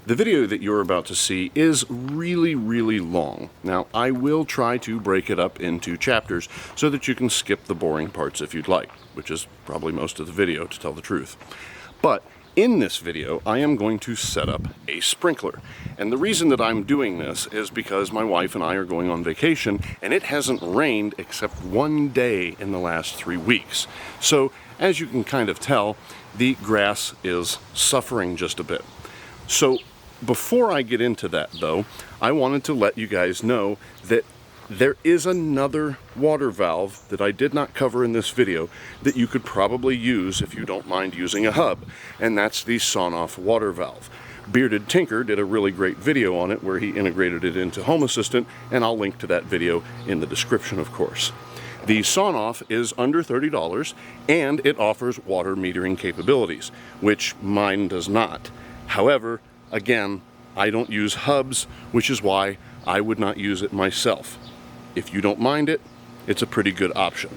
The video that you're about to see is really long. Now, I will try to break it up into chapters so that you can skip the boring parts if you'd like, which is probably most of the video, to tell the truth. But in this video, I am going to set up a sprinkler. And the reason that I'm doing this is because my wife and I are going on vacation, and it hasn't rained except one day in the last 3 weeks. So, as you can kind of tell, the grass is suffering just a bit. So, before I get into that, though, I wanted to let you guys know that there is another water valve that I did not cover in this video that you could probably use if you don't mind using a hub, and that's the Sonoff water valve. BeardedTinker did a really great video on it where he integrated it into Home Assistant, and I'll link to that video in the description, of course. The Sonoff is under $30, and it offers water metering capabilities, which mine does not. However, again, I don't use hubs, which is why I would not use it myself. If you don't mind it, it's a pretty good option.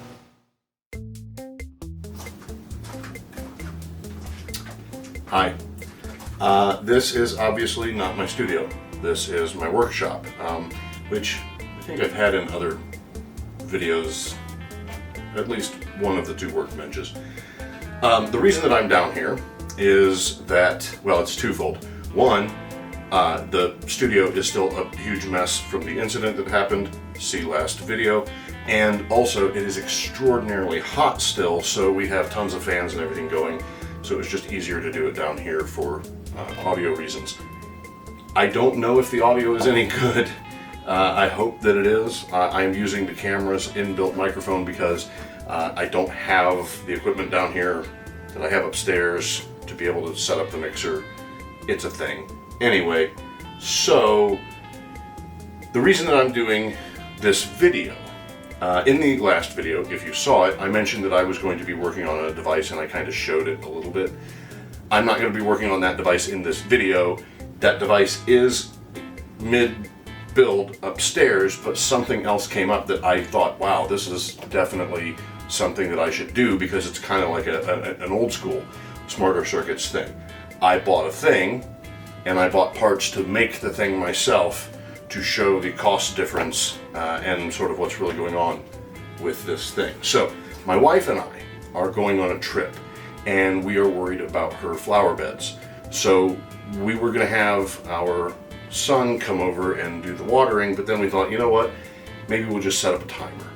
Hi. This is obviously not my studio. This is my workshop, which I think I've had in other videos, at least one of the two workbenches. The reason that I'm down here is that, well, it's twofold. One, the studio is still a huge mess from the incident that happened, see last video, and also it is extraordinarily hot still, so we have tons of fans and everything going, so it was just easier to do it down here for audio reasons. I don't know if the audio is any good. I hope that it is. I'm using the camera's inbuilt microphone because I don't have the equipment down here that I have upstairs to be able to set up the mixer. It's a thing. Anyway, so the reason that I'm doing this video, in the last video, if you saw it, I mentioned that I was going to be working on a device and I kind of showed it a little bit. I'm not going to be working on that device in this video. That device is mid-build upstairs, but something else came up that I thought, wow, this is definitely something that I should do because it's kind of like an old school Smarter Circuits thing. I bought a thing, and I bought parts to make the thing myself to show the cost difference and sort of what's really going on with this thing. So my wife and I are going on a trip, and we are worried about her flower beds. So we were going to have our son come over and do the watering, but then we thought, you know what, maybe we'll just set up a timer.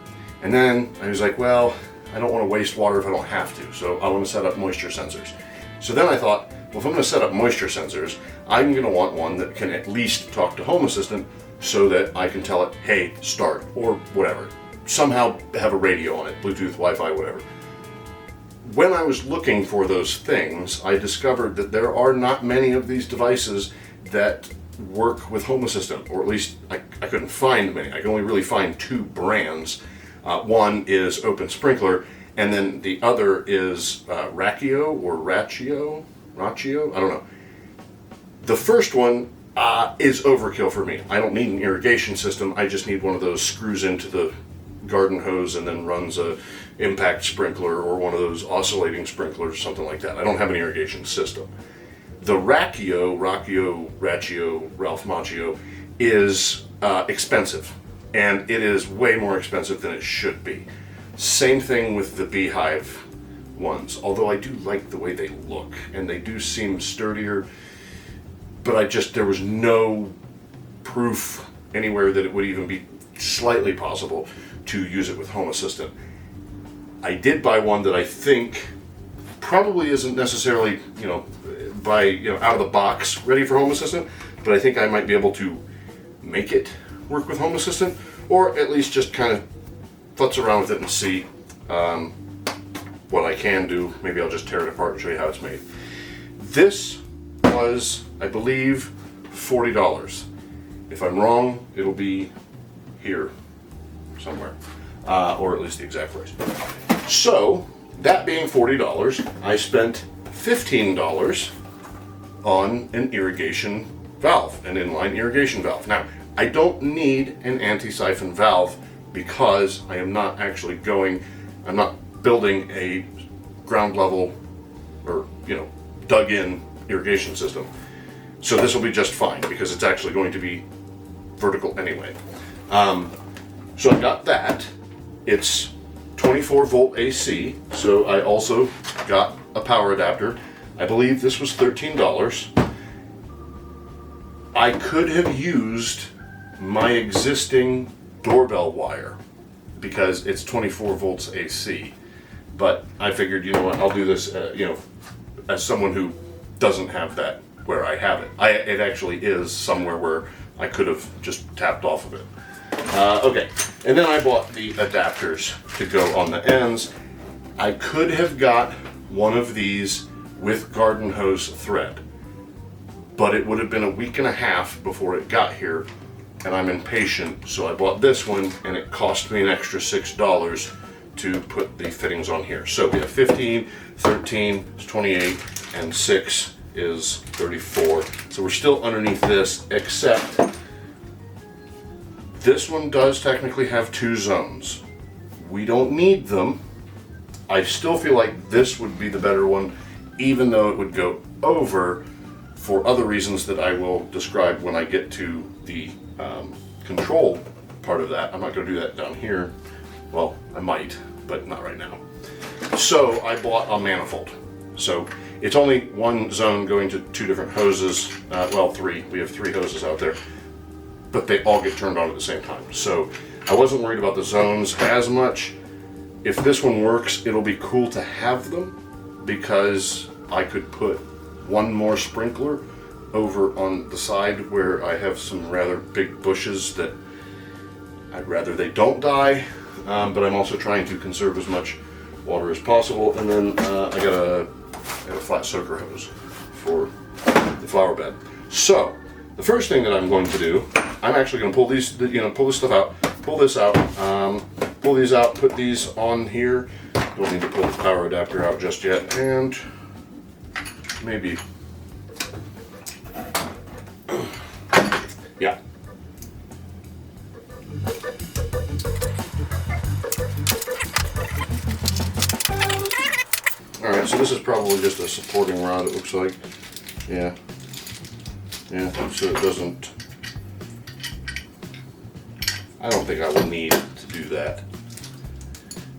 And then I was like, well, I don't want to waste water if I don't have to, so I want to set up moisture sensors. So then I thought, well, if I'm going to set up moisture sensors, I'm going to want one that can at least talk to Home Assistant so that I can tell it, hey, start, or whatever. Somehow have a radio on it, Bluetooth, Wi-Fi, whatever. When I was looking for those things, I discovered that there are not many of these devices that work with Home Assistant, or at least I couldn't find many. I can only really find two brands. One is Open Sprinkler, and then the other is Rachio or Rachio, I don't know. The first one is overkill for me. I don't need an irrigation system. I just need one of those screws into the garden hose and then runs a impact sprinkler or one of those oscillating sprinklers, something like that. I don't have an irrigation system. The Rachio, Ralph Macchio, is expensive, and it is way more expensive than it should be. Same thing with the Beehive ones, although I do like the way they look, and they do seem sturdier, but there was no proof anywhere that it would even be slightly possible to use it with Home Assistant. I did buy one that I think probably isn't necessarily, out of the box ready for Home Assistant, but I think I might be able to make it work with Home Assistant, or at least just kind of futz around with it and see what I can do. Maybe I'll just tear it apart and show you how it's made. This was, I believe, $40. If I'm wrong, it'll be here somewhere, or at least the exact price. So, that being $40, I spent $15 on an irrigation valve, an inline irrigation valve. Now, I don't need an anti-siphon valve because I am not actually I'm not building a ground level or, dug in irrigation system. So this will be just fine because it's actually going to be vertical anyway. So I got that. It's 24 volt AC, so I also got a power adapter. I believe this was $13. I could have used my existing doorbell wire because it's 24 volts AC, but I figured, you know what, I'll do this, as someone who doesn't have that where I have it. It actually is somewhere where I could have just tapped off of it. Okay, and then I bought the adapters to go on the ends. I could have got one of these with garden hose thread, but it would have been a week and a half before it got here, and I'm impatient, so I bought this one, and it cost me an extra $6 to put the fittings on here. So we have 15, 13 is 28, and 6 is 34. So we're still underneath this, except this one does technically have 2 zones. We don't need them. I still feel like this would be the better one, even though it would go over for other reasons that I will describe when I get to the control part of that. I'm not going to do that down here. Well, I might, but not right now. So I bought a manifold. So it's only one zone going to 2 different hoses. Well, 3. We have 3 hoses out there, but they all get turned on at the same time. So I wasn't worried about the zones as much. If this one works, it'll be cool to have them because I could put one more sprinkler over on the side where I have some rather big bushes that I'd rather they don't die, but I'm also trying to conserve as much water as possible. And then I got a flat soaker hose for the flower bed. So the first thing that I'm going to do, I'm actually going to pull these, pull this stuff out, pull this out, pull these out, put these on here. Don't need to pull the power adapter out just yet, and maybe, yeah. Alright, so this is probably just a supporting rod, it looks like. Yeah. Yeah, so it doesn't, I don't think I will need to do that.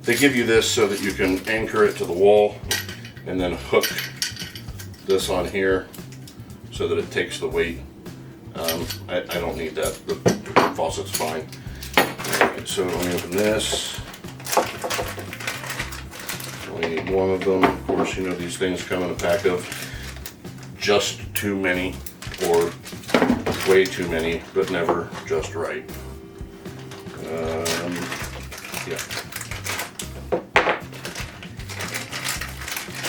They give you this so that you can anchor it to the wall and then hook this on here so that it takes the weight. I don't need that. The faucet's fine. Alright, so let me open this. Only need one of them. Of course, you know these things come in a pack of just too many or way too many, but never just right. Yeah.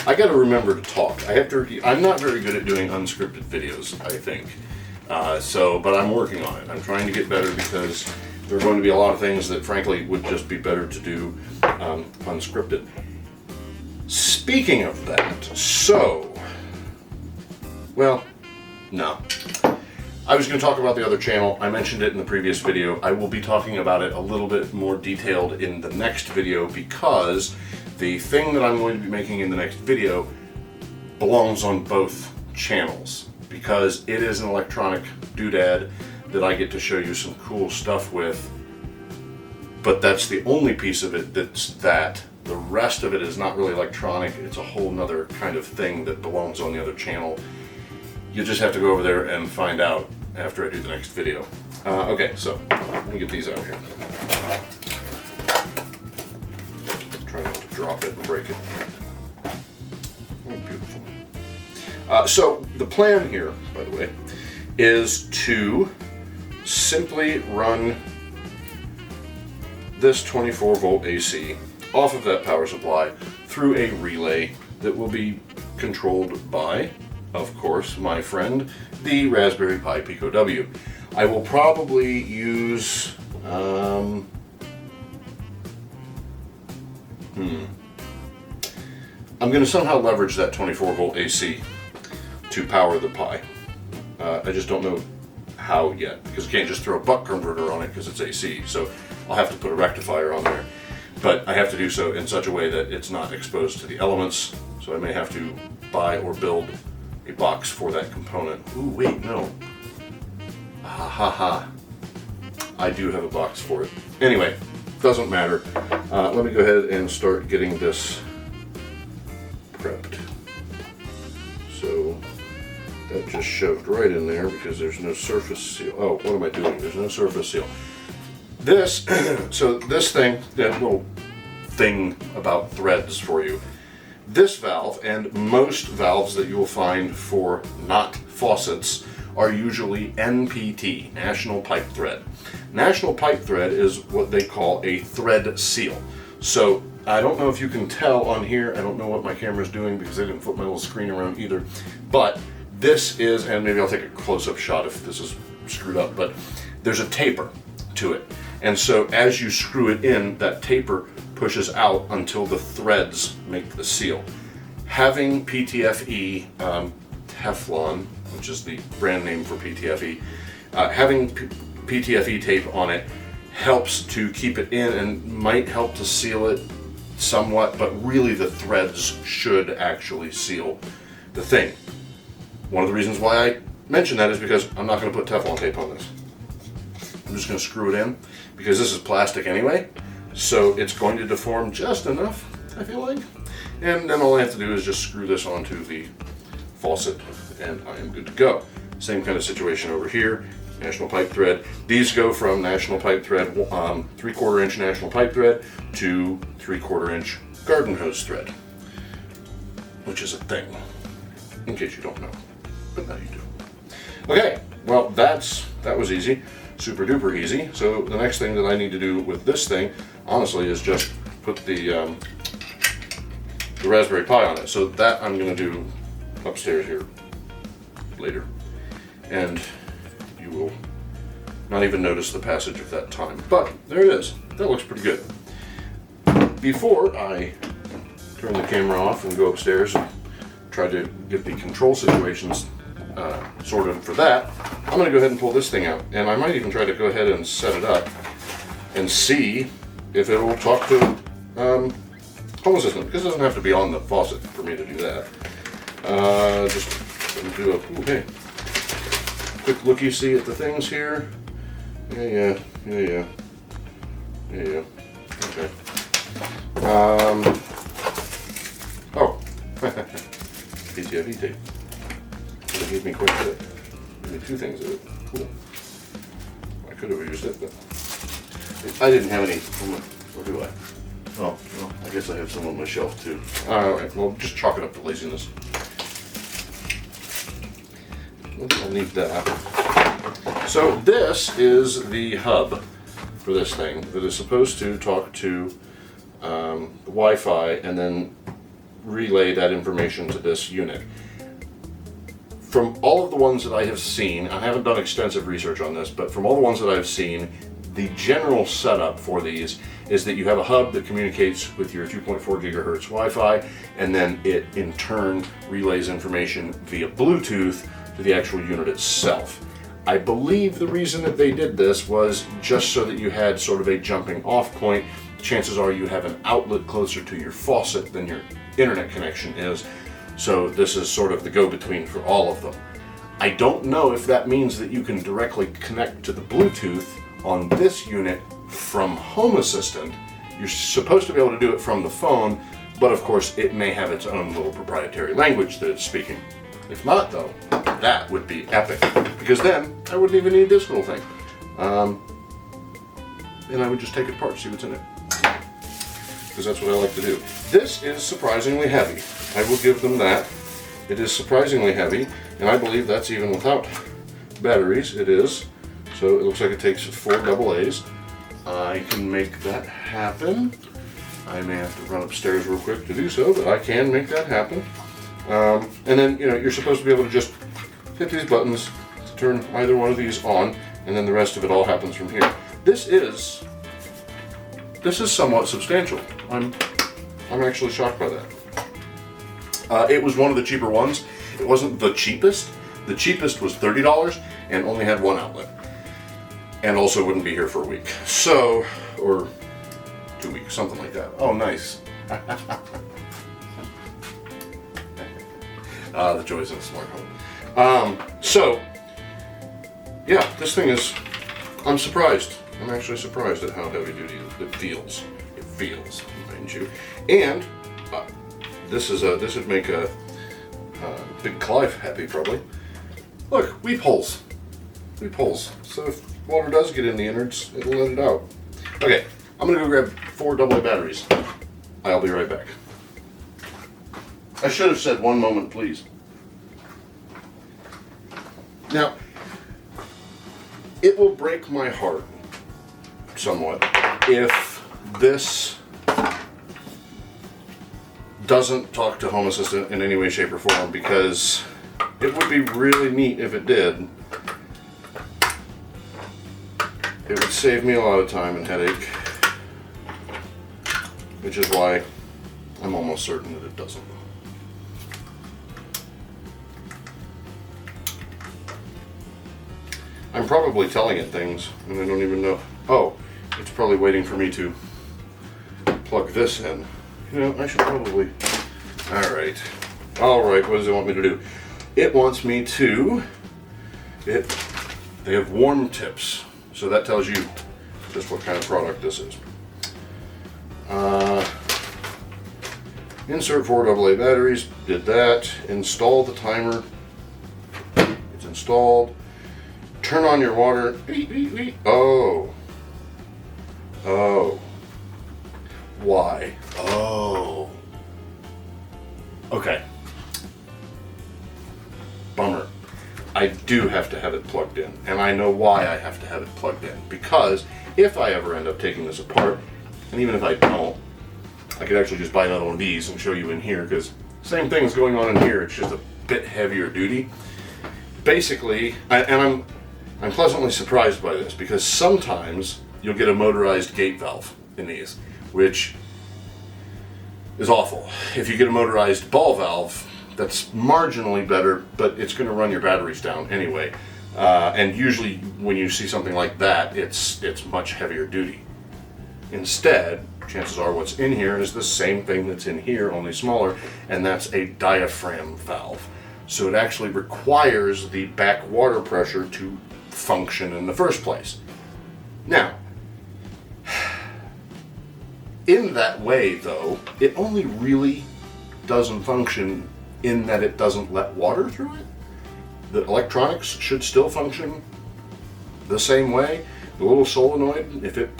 I got to remember to talk. I'm not very good at doing unscripted videos, I think. But I'm working on it. I'm trying to get better because there are going to be a lot of things that frankly would just be better to do unscripted. Speaking of that, no. I was going to talk about the other channel. I mentioned it in the previous video. I will be talking about it a little bit more detailed in the next video because the thing that I'm going to be making in the next video belongs on both channels because it is an electronic doodad that I get to show you some cool stuff with, but that's the only piece of it that's that. The rest of it is not really electronic. It's a whole nother kind of thing that belongs on the other channel. You just have to go over there and find out after I do the next video. Okay, so let me get these out here. Try not to drop it and break it. Oh, beautiful. So the plan here, by the way, is to simply run this 24 volt AC off of that power supply through a relay that will be controlled by, of course, my friend, the Raspberry Pi Pico W. I will probably use, I'm going to somehow leverage that 24 volt AC to power the Pi. I just don't know how yet, because you can't just throw a buck converter on it because it's AC, so I'll have to put a rectifier on there. But I have to do so in such a way that it's not exposed to the elements, so I may have to buy or build a box for that component. Ooh, wait, no. Ha ha ha. I do have a box for it. Anyway, doesn't matter. Let me go ahead and start getting this prepped. So that just shoved right in there because there's no surface seal. Oh, what am I doing? There's no surface seal. This, so this thing, that little thing about threads for you, this valve and most valves that you will find for not faucets are usually NPT, National Pipe Thread. National Pipe Thread is what they call a thread seal. So I don't know if you can tell on here, I don't know what my camera's doing because I didn't flip my little screen around either, but this is, and maybe I'll take a close-up shot if this is screwed up, but there's a taper to it. And so as you screw it in, that taper pushes out until the threads make the seal. Having PTFE Teflon, which is the brand name for PTFE, having PTFE tape on it helps to keep it in and might help to seal it somewhat, but really the threads should actually seal the thing. One of the reasons why I mention that is because I'm not going to put Teflon tape on this. I'm just going to screw it in because this is plastic anyway, so it's going to deform just enough, I feel like. And then all I have to do is just screw this onto the faucet and I am good to go. Same kind of situation over here, National Pipe Thread. These go from National Pipe Thread, 3/4 inch National Pipe Thread to 3/4 inch garden hose thread, which is a thing, in case you don't know, but now you do. Okay, well that was easy, super duper easy. So the next thing that I need to do with this thing, honestly, is just put the Raspberry Pi on it. So that I'm going to do upstairs here later, and you will not even notice the passage of that time. But there it is. That looks pretty good. Before I turn the camera off and go upstairs and try to get the control situations sorted for that, I'm going to go ahead and pull this thing out, and I might even try to go ahead and set it up and see if it will talk to Home Assistant, because it doesn't have to be on the faucet for me to do that. Just do a quick looky-see at the things here. Yeah. Okay. Oh, PTFE tape. They gave me quite a bit. Gave me 2 things of it. Cool. I could have used it, but I didn't have any. Or do I? Oh, well, I guess I have some on my shelf too. Alright, well, just chalk it up to laziness. I'll need that. So this is the hub for this thing that is supposed to talk to Wi-Fi and then relay that information to this unit. From all of the ones that I have seen, I haven't done extensive research on this, but from all the ones that I've seen, the general setup for these is that you have a hub that communicates with your 2.4 gigahertz Wi-Fi, and then it in turn relays information via Bluetooth to the actual unit itself. I believe the reason that they did this was just so that you had sort of a jumping off point. Chances are you have an outlet closer to your faucet than your internet connection is, so this is sort of the go-between for all of them. I don't know if that means that you can directly connect to the Bluetooth on this unit from Home Assistant. You're supposed to be able to do it from the phone, but of course it may have its own little proprietary language that it's speaking. If not though, that would be epic, because then I wouldn't even need this little thing. And I would just take it apart, see what's in it, because that's what I like to do. This is surprisingly heavy. I will give them that. It is surprisingly heavy, and I believe that's even without batteries. It is. So it looks like it takes 4 AA's. I can make that happen. I may have to run upstairs real quick to do so, but I can make that happen. And then, you know, you're supposed to be able to just hit these buttons to turn either one of these on, and then the rest of it all happens from here. This is somewhat substantial. I'm actually shocked by that. It was one of the cheaper ones. It wasn't the cheapest. The cheapest was $30 and only had 1 outlet. And also wouldn't be here for a week. So, or 2 weeks, something like that. Oh, nice. The joys of a smart home. So, yeah, this thing is, I'm surprised. I'm actually surprised at how heavy duty it feels. It feels, mind you. And this would make a Big Clive happy, probably. Look, weep holes. Weep holes. So if water does get in the innards, it'll let it out. Okay, I'm gonna go grab 4 AA batteries. I'll be right back. I should have said 1 moment, please. Now, it will break my heart somewhat if this doesn't talk to Home Assistant in any way, shape, or form, because it would be really neat if it did. It would save me a lot of time and headache, which is why I'm almost certain that it doesn't. I'm probably telling it things and I don't even know. Oh, it's probably waiting for me to plug this in. You know, I should probably... Alright, what does it want me to do? It wants me to... They have warm tips, so that tells you just what kind of product this is. Insert 4 AA batteries, did that. Install the timer. It's installed. Turn on your water. Oh. Oh. Why? Oh. Okay. Bummer. I do have to have it plugged in, and I know why I have to have it plugged in. Because if I ever end up taking this apart, and even if I don't, I could actually just buy another one of these and show you in here, because same thing is going on in here, it's just a bit heavier duty. Basically, and I'm pleasantly surprised by this, because sometimes you'll get a motorized gate valve in these, which is awful. If you get a motorized ball valve, that's marginally better, but it's going to run your batteries down anyway. And usually when you see something like that, it's much heavier duty. Instead, chances are what's in here is the same thing that's in here, only smaller, and that's a diaphragm valve. So it actually requires the back water pressure to function in the first place. Now, in that way though, it only really doesn't function in that it doesn't let water through it. The electronics should still function the same way. The little solenoid, if it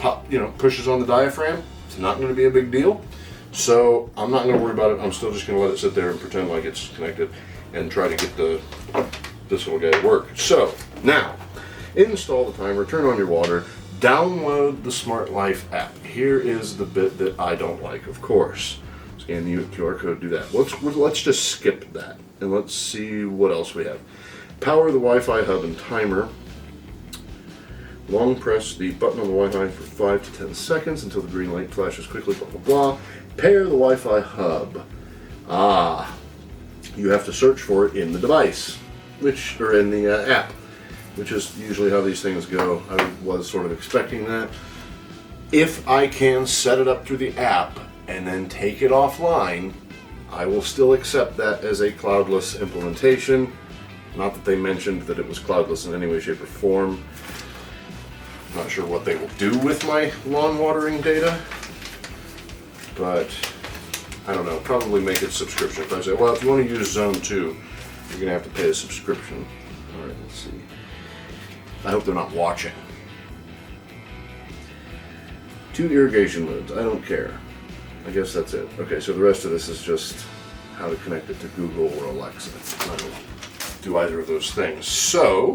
pushes on the diaphragm, it's not going to be a big deal. So I'm not going to worry about it. I'm still just going to let it sit there and pretend like it's connected and try to get this little guy to work. So now, install the timer, turn on your water, download the Smart Life app. Here is the bit that I don't like, of course. Scan the QR code, do that. Let's just skip that and let's see what else we have. Power the Wi-Fi hub and timer. Long press the button on the Wi-Fi for 5 to 10 seconds until the green light flashes quickly, blah, blah, blah. Pair the Wi-Fi hub. You have to search for it in the device, or in the app, which is usually how these things go. I was sort of expecting that. If I can set it up through the app and then take it offline, I will still accept that as a cloudless implementation. Not that they mentioned that it was cloudless in any way, shape, or form. Not sure what they will do with my lawn watering data, but I don't know, probably make it subscription. If I say, well, if you want to use Zone 2, you're going to have to pay a subscription. All right, let's see. I hope they're not watching. 2 irrigation modes, I don't care. I guess that's it. Okay, so the rest of this is just how to connect it to Google or Alexa. I don't do either of those things. So,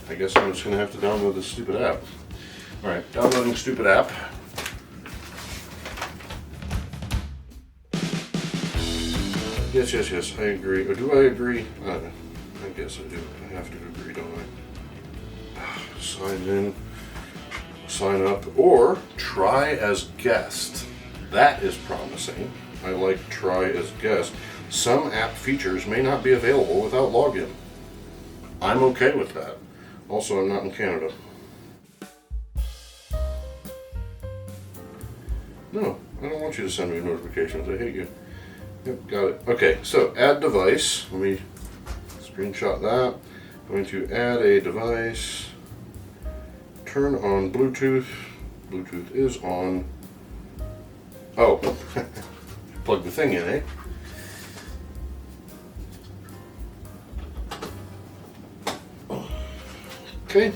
I guess I'm just going to have to download this stupid app. Alright, downloading stupid app. Yes, I agree. Or do I agree? I guess I do. I have to agree, don't I? Sign in, sign up, or try as guest. That is promising. I like try as guest. Some app features may not be available without login. I'm okay with that. Also, I'm not in Canada. No, I don't want you to send me notifications. I hate you. Yep, got it. Okay, so add device. Let me screenshot that. I'm going to add a device. Turn on Bluetooth. Bluetooth is on. Oh, plug the thing in, eh? Okay.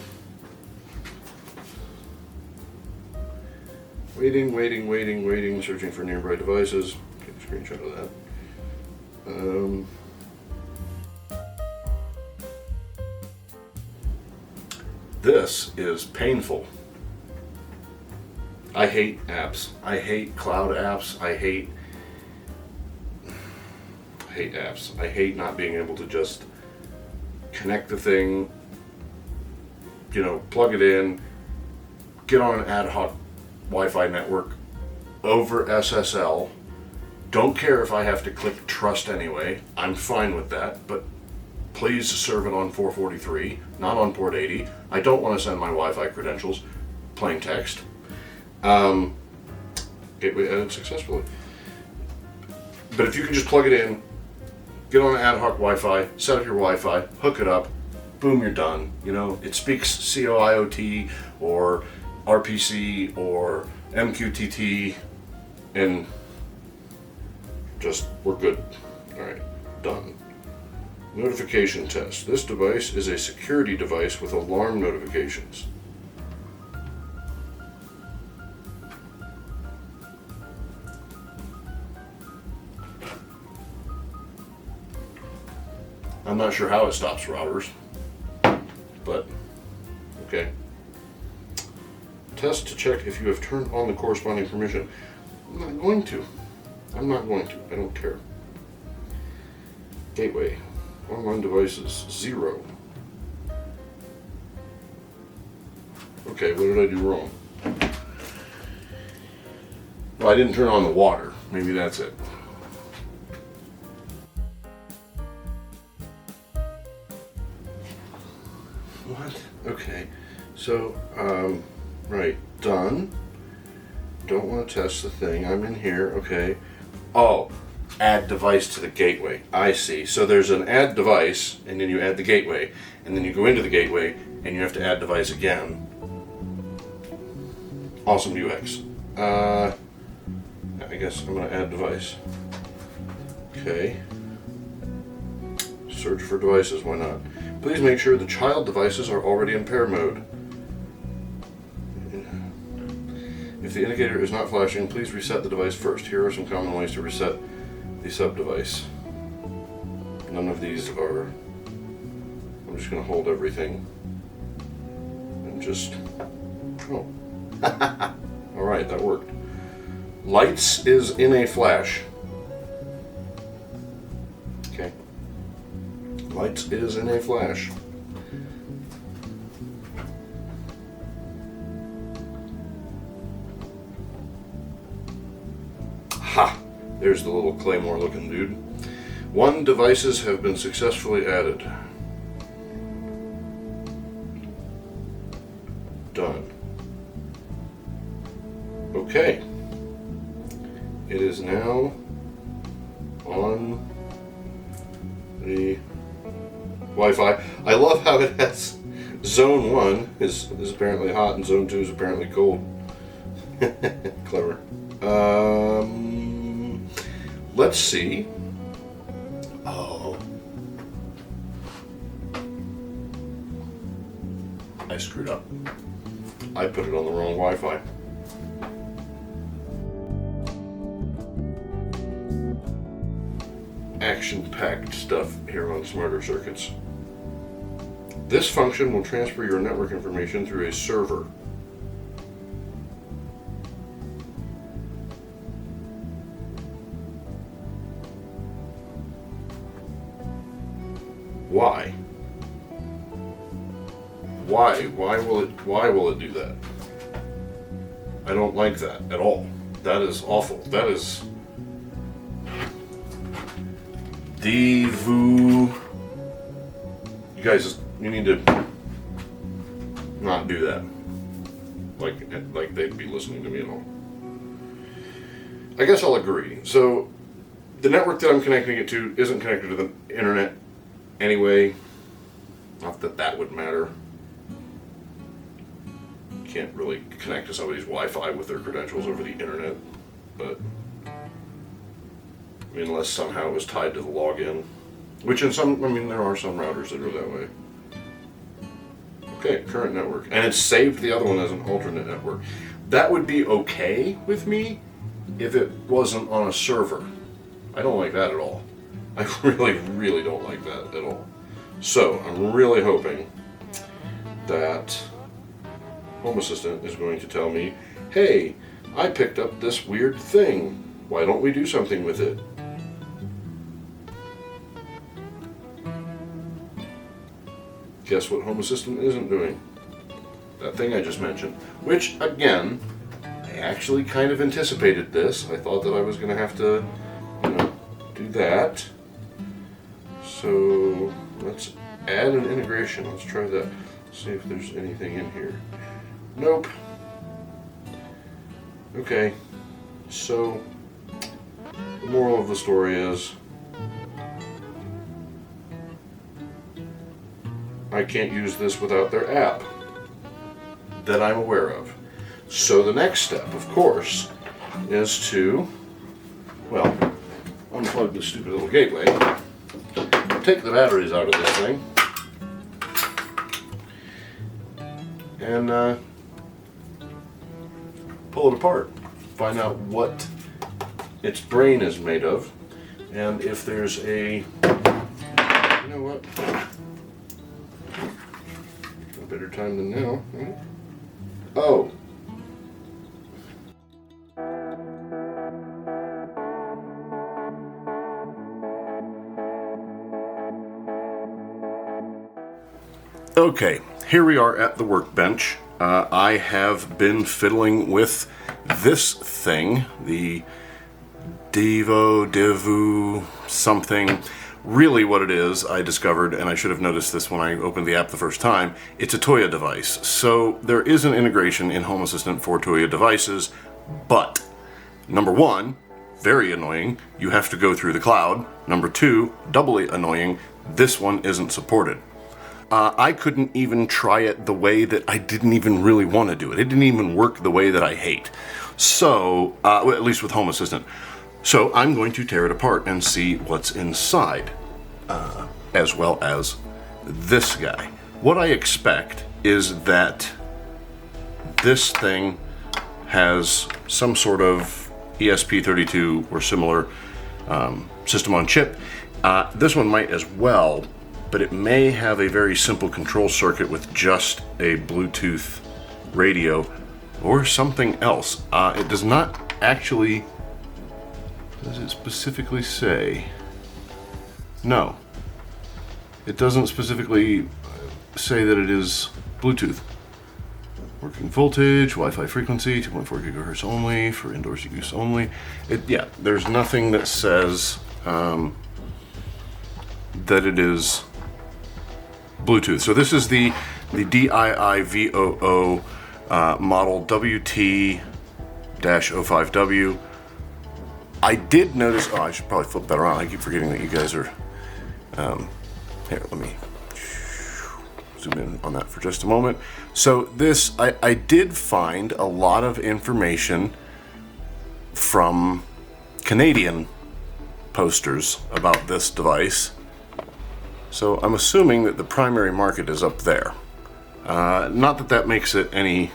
Waiting, searching for nearby devices. Take a screenshot of that. This is painful. I hate apps. I hate cloud apps. I hate apps. I hate not being able to just connect the thing, plug it in, get on an ad hoc Wi-Fi network over SSL. Don't care if I have to click trust anyway. I'm fine with that, but please serve it on 443, not on port 80. I don't want to send my Wi-Fi credentials, plain text. Gateway added successfully. But if you can just plug it in, get on an ad hoc Wi-Fi, set up your Wi-Fi, hook it up, boom, you're done. It speaks COIOT or RPC or MQTT, and just, we're good. All right, done. Notification test. This device is a security device with alarm notifications. I'm not sure how it stops routers, but okay. Test to check if you have turned on the corresponding permission. I'm not going to. I don't care. Gateway. Online devices, 0. Okay, what did I do wrong? Well, I didn't turn on the water. Maybe that's it. What? Okay. So, right, done. Don't want to test the thing. I'm in here. Okay. Oh, add device to the gateway. I see. So there's an add device, and then you add the gateway, and then you go into the gateway, and you have to add device again. Awesome UX. I guess I'm going to add device. Okay. Search for devices. Why not? Please make sure the child devices are already in pair mode. If the indicator is not flashing, please reset the device first. Here are some common ways to reset the sub-device. None of these are. I'm just going to hold everything and just. Oh. Alright, that worked. Lights is in a flash. Okay. Lights is in a flash. Ha! There's the little claymore looking dude. 1 devices have been successfully added. Done. Okay. It is now on the Wi-Fi. I love how it has zone 1 is apparently hot and zone 2 is apparently cold. Clever. Let's see. Oh. I screwed up. I put it on the wrong Wi-Fi. Action-packed stuff here on Smarter Circuits. This function will transfer your network information through a server. Why? Why will it do that? I don't like that at all. That is awful. That is Diivoo. You guys, you need to not do that. Like they'd be listening to me at all. I guess I'll agree. So the network that I'm connecting it to isn't connected to the internet anyway. Not that that would matter. Can't really connect to somebody's Wi-Fi with their credentials over the internet, but I mean, unless somehow it was tied to the login, which in some, I mean, there are some routers that are that way. Okay, current network, and it's saved the other one as an alternate network. That would be okay with me if it wasn't on a server. I don't like that at all. I really don't like that at all. So I'm really hoping that Home Assistant is going to tell me, hey, I picked up this weird thing. Why don't we do something with it? Guess what Home Assistant isn't doing? That thing I just mentioned. Which, again, I actually kind of anticipated this. I thought that I was going to have to, you know, do that. So let's add an integration. Let's try that. See if there's anything in here. Nope. Okay. So the moral of the story is I can't use this without their app that I'm aware of. So the next step, of course, is to, well, unplug the stupid little gateway, take the batteries out of this thing, and pull it apart. Find out what its brain is made of, and if there's a, you know what, a better time than now, right? Oh. Okay, here we are at the workbench. I have been fiddling with this thing, the Diivoo something. Really what it is, I discovered, and I should have noticed this when I opened the app the first time, it's a Toya device. So there is an integration in Home Assistant for Toya devices, but number one, very annoying, you have to go through the cloud. Number two, doubly annoying, this one isn't supported. I couldn't even try it the way that I didn't even really want to do it. It didn't even work the way that I hate. So, well, at least with Home Assistant. So I'm going to tear it apart and see what's inside, as well as this guy. What I expect is that this thing has some sort of ESP32 or similar system on chip. This one might as well, but it may have a very simple control circuit with just a Bluetooth radio or something else. It does not actually, does it specifically say? No. It doesn't specifically say that it is Bluetooth. Working voltage, Wi-Fi frequency, 2.4 gigahertz only, for indoor use only. Yeah, there's nothing that says that it is Bluetooth. So this is the Diivoo model WT-05W. I did notice, oh, I should probably flip that around. I keep forgetting that you guys are, here, let me zoom in on that for just a moment. So this, I did find a lot of information from Canadian posters about this device. So I'm assuming that the primary market is up there. Not that that makes it any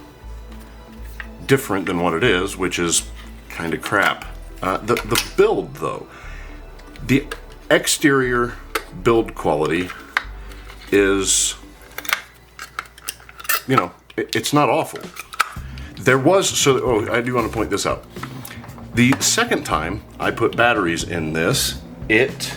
different than what it is, which is kind of crap. The build, though, the exterior build quality is, you know, it's not awful. There was, so, oh, I do want to point this out. The second time I put batteries in this, it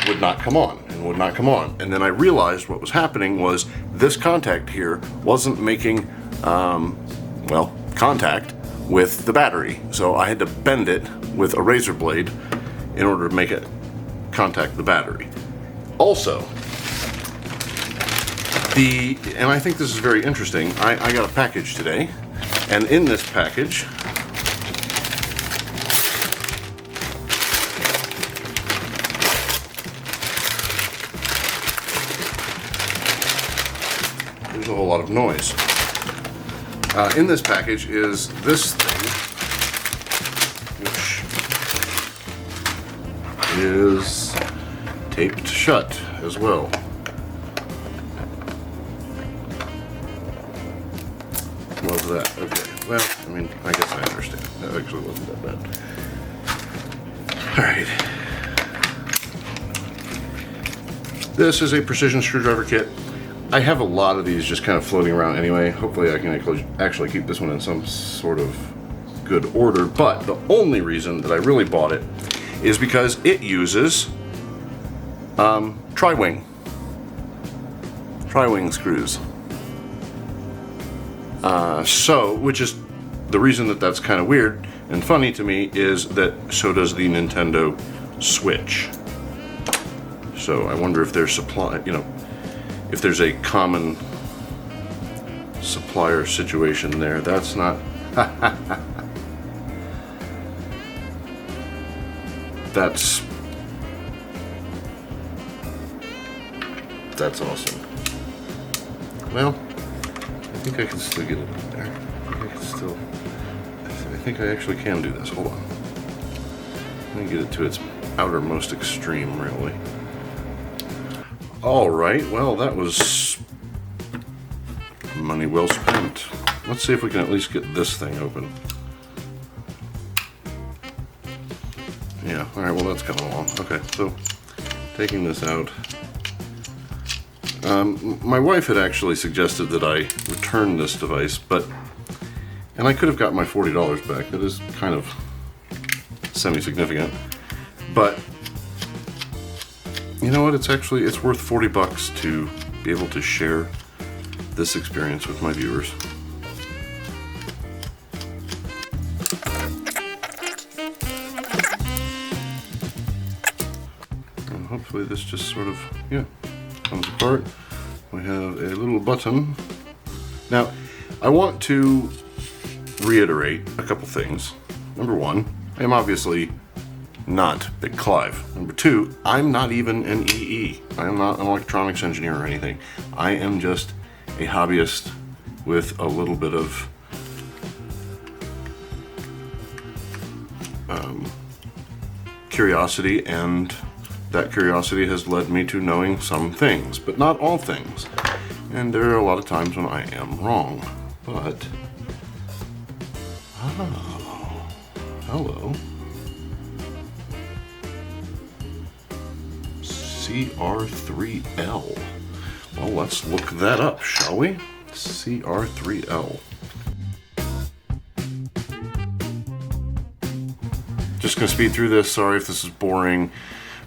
would not come on and would not come on. And then I realized what was happening was this contact here wasn't making, well, contact with the battery. So I had to bend it with a razor blade in order to make it contact the battery. Also, and I think this is very interesting, I got a package today, and in this package there's a whole lot of noise. In this package is this thing, which is taped shut as well. Love that. Okay, well, I mean, I guess I understand. That actually wasn't that bad. Alright. This is a precision screwdriver kit. I have a lot of these just kind of floating around anyway. Hopefully I can actually keep this one in some sort of good order, but the only reason that I really bought it is because it uses tri-wing screws. Which is the reason that that's kind of weird and funny to me is that so does the Nintendo Switch. So I wonder if there's if there's a common supplier situation there. That's not. That's awesome. Well, I think I can still get it in there. I think I actually can do this. Hold on. Let me get it to its outermost extreme, really. Alright, well, that was money well spent. Let's see if we can at least get this thing open. Yeah, alright, well, that's coming along. Okay, so taking this out. My wife had actually suggested that I return this device, and I could have got my $40 back. That is kind of semi-significant, but you know what? It's worth 40 bucks to be able to share this experience with my viewers. And hopefully this just sort of, comes apart. We have a little button. Now, I want to reiterate a couple things. Number one, I am obviously not Big Clive. Number two, I'm not even an EE. I am not an electronics engineer or anything. I am just a hobbyist with a little bit of curiosity, and that curiosity has led me to knowing some things, but not all things. And there are a lot of times when I am wrong. But, oh, hello. CR3L. Well, let's look that up, shall we? CR3L. Just gonna speed through this. Sorry if this is boring.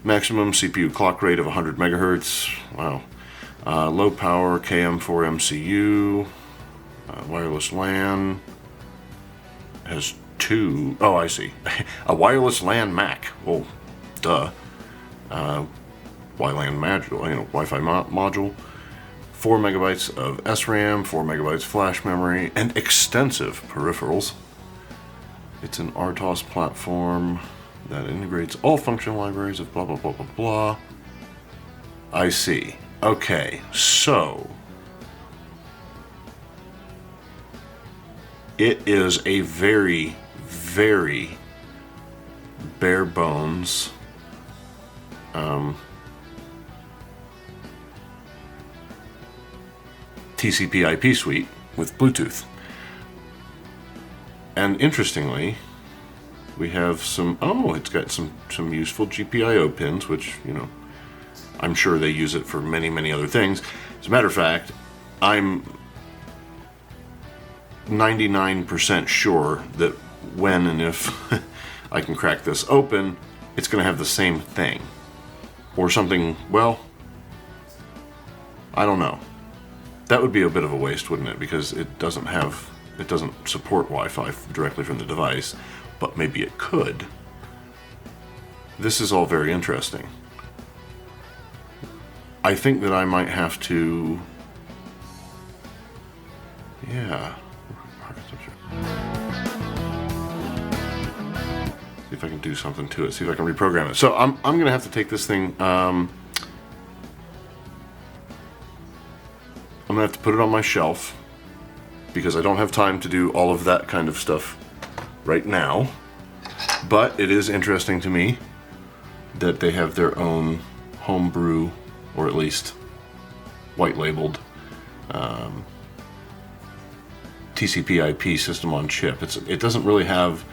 Maximum CPU clock rate of 100 megahertz. Wow. Low power KM4 MCU. Wireless LAN. Has two. Oh, I see. A wireless LAN Mac. Well, duh. WLAN module, Wi-Fi module. 4 megabytes of SRAM, 4 megabytes flash memory, and extensive peripherals. It's an RTOS platform that integrates all function libraries of blah blah blah blah blah. I see. Okay, so it is a very, very bare bones TCP/IP suite with Bluetooth. And interestingly, we have some, it's got some useful GPIO pins, which, I'm sure they use it for many, many other things. As a matter of fact, I'm 99% sure that when and if I can crack this open, it's going to have the same thing. Or something, well, I don't know. That would be a bit of a waste, wouldn't it? Because it doesn't support Wi-Fi directly from the device, but maybe it could. This is all very interesting. I think that I might have to, see if I can do something to it, see if I can reprogram it. So I'm gonna have to take this thing, I'm gonna have to put it on my shelf because I don't have time to do all of that kind of stuff right now. But it is interesting to me that they have their own homebrew, or at least white labeled TCP/IP system on chip. It doesn't really have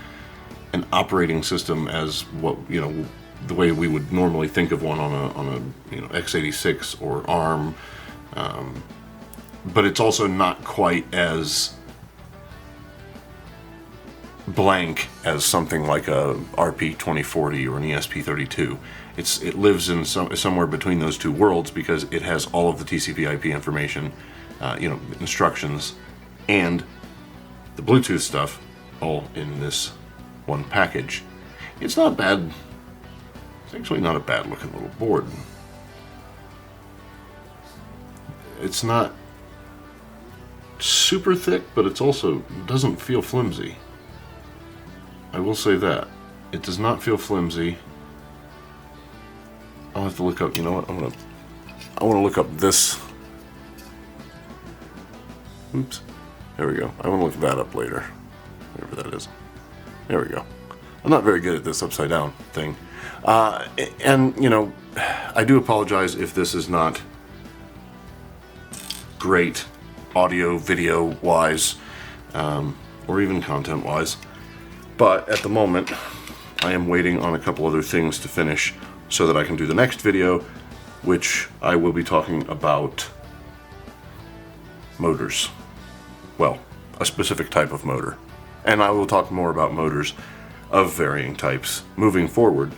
an operating system as what, you know, the way we would normally think of one on a you know, x86 or ARM, but it's also not quite as blank as something like a RP2040 or an ESP32. It lives in somewhere between those two worlds because it has all of the TCP/IP information, you know, instructions, and the Bluetooth stuff all in this one package. It's not bad. It's actually not a bad looking little board. It's not super thick, but it's also doesn't feel flimsy. I will say that. It does not feel flimsy. I'll have to look up, you know what, I want to look up this. Oops. There we go. I want to look that up later. Whatever that is. There we go. I'm not very good at this upside down thing. And, you know, I do apologize if this is not great audio, video wise, or even content wise. But at the moment, I am waiting on a couple other things to finish so that I can do the next video, which I will be talking about motors. Well, a specific type of motor. And I will talk more about motors of varying types moving forward,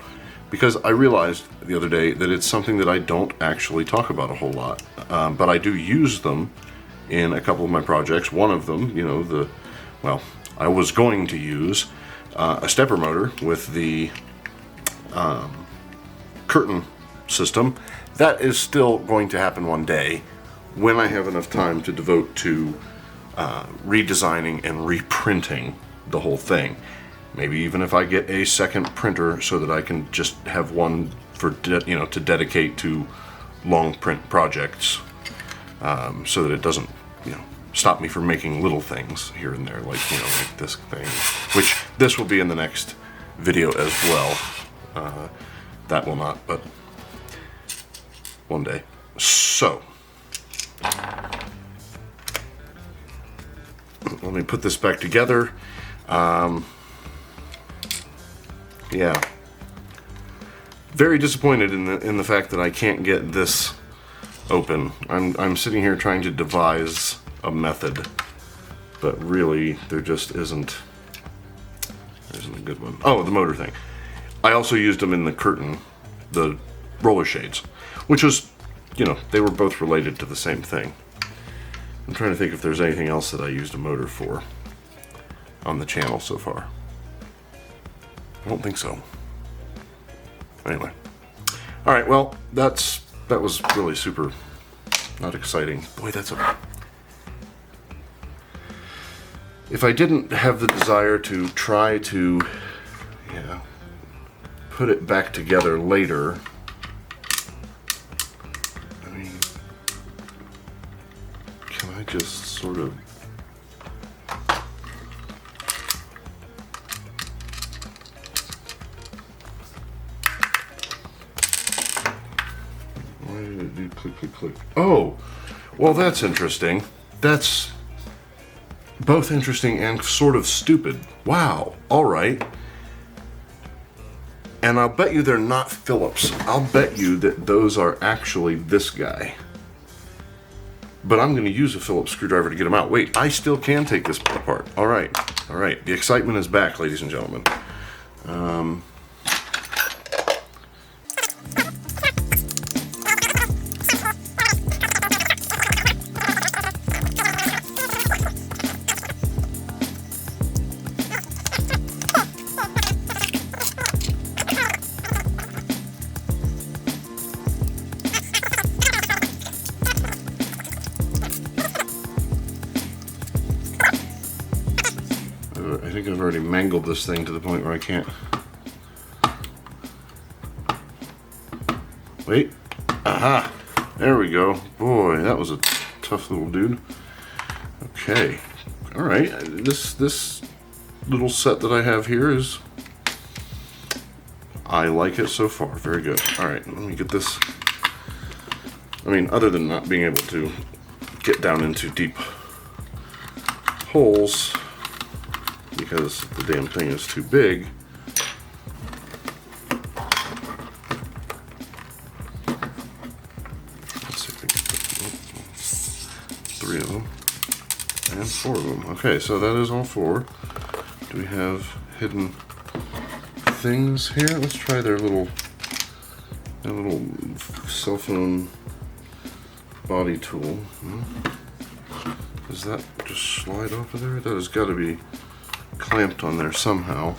because I realized the other day that it's something that I don't actually talk about a whole lot. But I do use them in a couple of my projects. One of them, you know, I was going to use a stepper motor with the curtain system. That is still going to happen one day when I have enough time to devote to redesigning and reprinting the whole thing. Maybe even if I get a second printer so that I can just have one for you know, to dedicate to long print projects, so that it doesn't, you know, stop me from making little things here and there, like, you know, like this thing, which this will be in the next video as well. That will not, but one day. So let me put this back together. Yeah, very disappointed in the fact that I can't get this open. I'm sitting here trying to devise a method, but really there just isn't a good one. Oh, the motor thing. I also used them in the curtain, the roller shades, which was, you know, they were both related to the same thing. I'm trying to think if there's anything else that I used a motor for on the channel so far. I don't think so. Anyway. Alright, well, that was really super not exciting. Boy, if I didn't have the desire to try to, yeah, put it back together later, I mean, can I just sort of do click, click, click. Oh, well, that's interesting. That's both interesting and sort of stupid. Wow. All right. And I'll bet you they're not Phillips. I'll bet you that those are actually this guy. But I'm going to use a Phillips screwdriver to get them out. Wait, I still can take this apart. All right. All right. The excitement is back, ladies and gentlemen. I think I've already mangled this thing to the point where I can't. Wait. Aha! There we go. Boy, that was a tough tough little dude. Okay, all right. This little set that I have here is, I like it so far. Very good. All right, let me get this. I mean, other than not being able to get down into deep holes because the damn thing is too big. Let's see if we can put 3 of them and 4 of them. Okay, so that is all 4. Do we have hidden things here? Let's try their little cell phone body tool. Does that just slide off of there? That has got to be clamped on there somehow.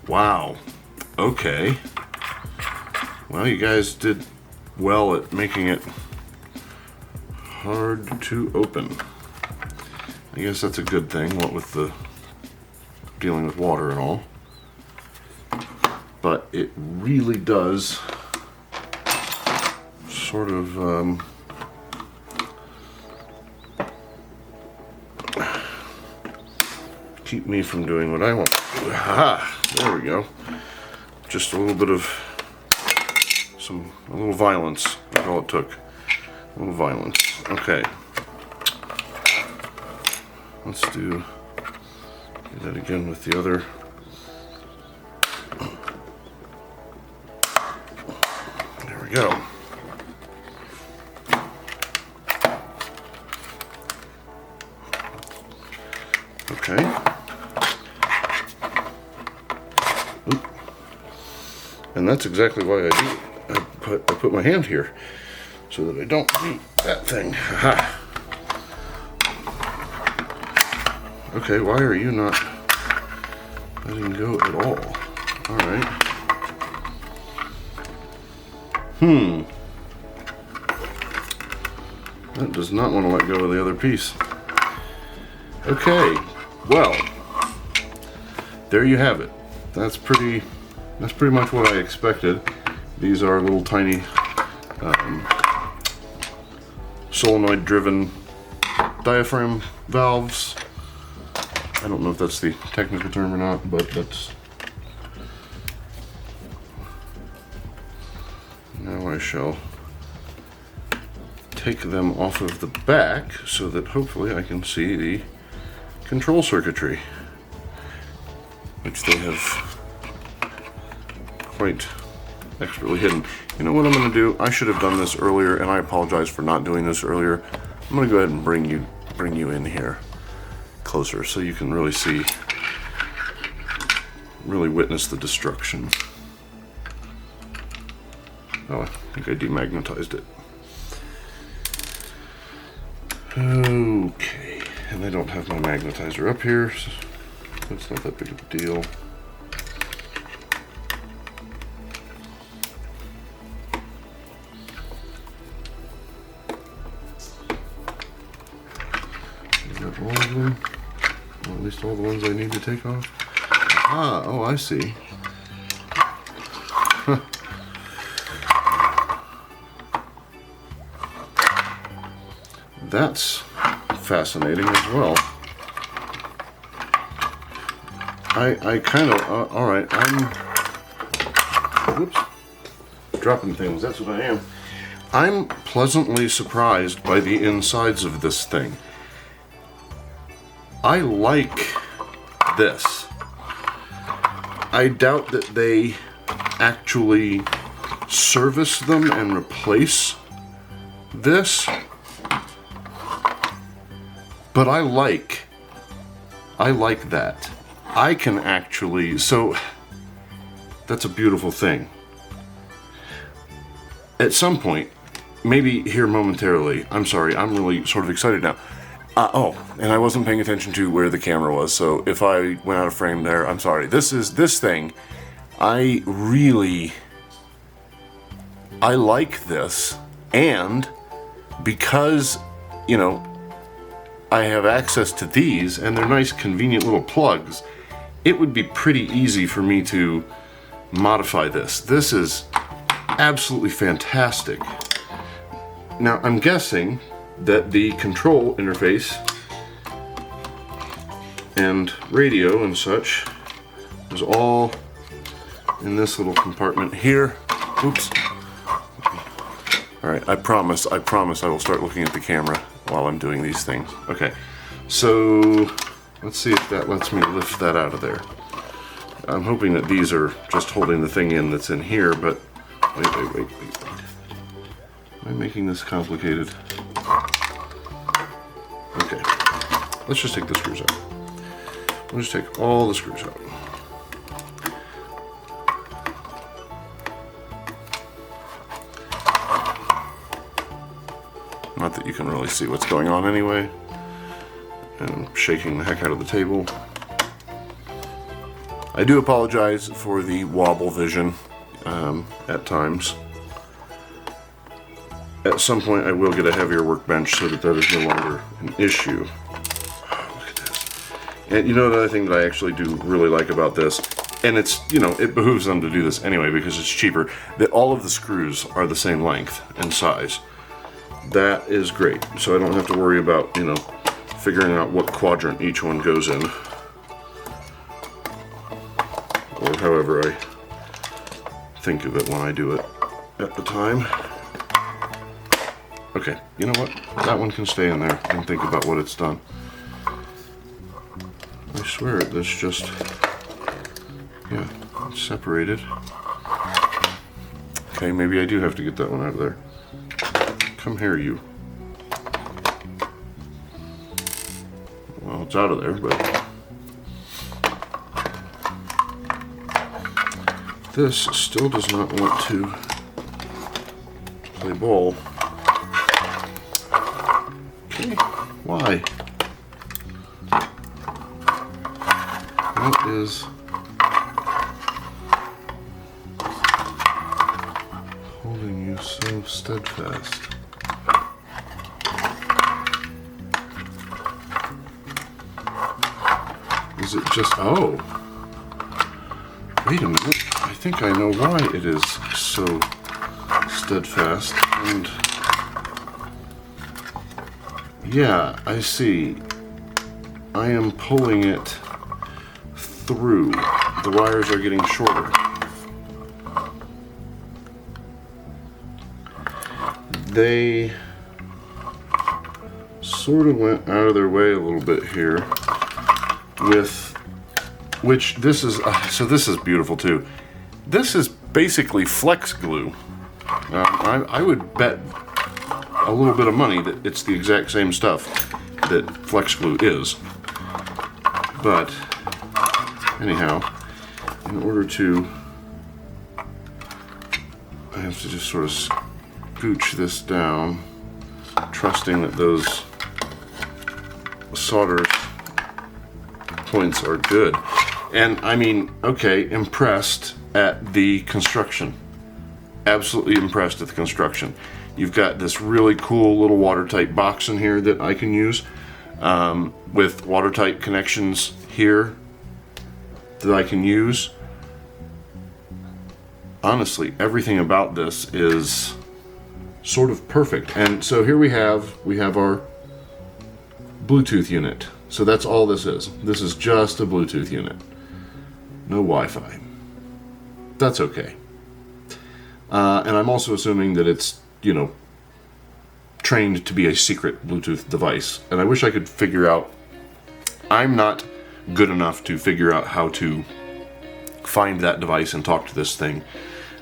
Wow. Okay. Well, you guys did well at making it hard to open. I guess that's a good thing, what with the dealing with water and all. But it really does sort of keep me from doing what I want. Aha! There we go. Just a little bit of a little violence. That's all it took. A little violence. Okay. Let's do that again with the other. There we go. Okay. Oop. And that's exactly why I put my hand here, so that I don't beat that thing. Aha. Okay, why are you not letting go at all? Alright. That does not want to let go of the other piece. Okay, well, there you have it. That's pretty much what I expected. These are little tiny solenoid driven diaphragm valves. I don't know if that's the technical term or not, but that's... Now I shall take them off of the back so that hopefully I can see the control circuitry, which they have quite expertly hidden. You know what I'm going to do? I should have done this earlier, and I apologize for not doing this earlier. I'm going to go ahead and bring you in here closer so you can really see, really witness the destruction. Oh, I think I demagnetized it. Okay, and I don't have my magnetizer up here, so it's not that big of a deal. Is that all of them? Well, at least all the ones I need to take off. Ah, oh, I see. Huh. That's fascinating as well. I kind of, all right, whoops, dropping things, that's what I am. I'm pleasantly surprised by the insides of this thing. I like this. I doubt that they actually service them and replace this. But I like that. I can actually, so that's a beautiful thing. At some point, maybe here momentarily, I'm sorry, I'm really sort of excited now. Oh, and I wasn't paying attention to where the camera was, so if I went out of frame there, I'm sorry. This thing, I like this, and because, you know, I have access to these, and they're nice, convenient little plugs, it would be pretty easy for me to modify this. This is absolutely fantastic. Now I'm guessing that the control interface and radio and such is all in this little compartment here. Oops. Alright, I promise I will start looking at the camera while I'm doing these things. Okay, so let's see if that lets me lift that out of there. I'm hoping that these are just holding the thing in that's in here, but wait. Am I making this complicated? Okay, let's just take the screws out. We'll just take all the screws out. Not that you can really see what's going on anyway. And I'm shaking the heck out of the table. I do apologize for the wobble vision at times. At some point I will get a heavier workbench so that is no longer an issue. Oh, look at this. And you know another thing that I actually do really like about this, and it's, you know, it behooves them to do this anyway because it's cheaper, that all of the screws are the same length and size. That is great, so I don't have to worry about, you know, figuring out what quadrant each one goes in. Or however I think of it when I do it at the time. Okay, you know what? That one can stay in there and think about what it's done. I swear this just, yeah, it's separated. Okay, maybe I do have to get that one out of there. Come here, you. Well, it's out of there, but this still does not want to play ball. Okay, why? What is holding you so steadfast? Is it just, oh, wait a minute, I think I know why it is so steadfast, and yeah, I see. I am pulling it through. The wires are getting shorter. They sort of went out of their way a little bit here. With which this is so this is beautiful too. This is basically flex glue. I would bet a little bit of money that it's the exact same stuff that flex glue is. But anyhow, in order to, I have to just sort of scooch this down, trusting that those solder points are good. And I mean, okay, impressed at the construction. Absolutely impressed at the construction. You've got this really cool little watertight box in here that I can use with watertight connections here that I can use. Honestly, everything about this is sort of perfect. And so here we have our Bluetooth unit. So that's all this is. This is just a Bluetooth unit. No Wi-Fi. That's okay. And I'm also assuming that it's, you know, trained to be a secret Bluetooth device. And I wish I could figure out, I'm not good enough to figure out how to find that device and talk to this thing.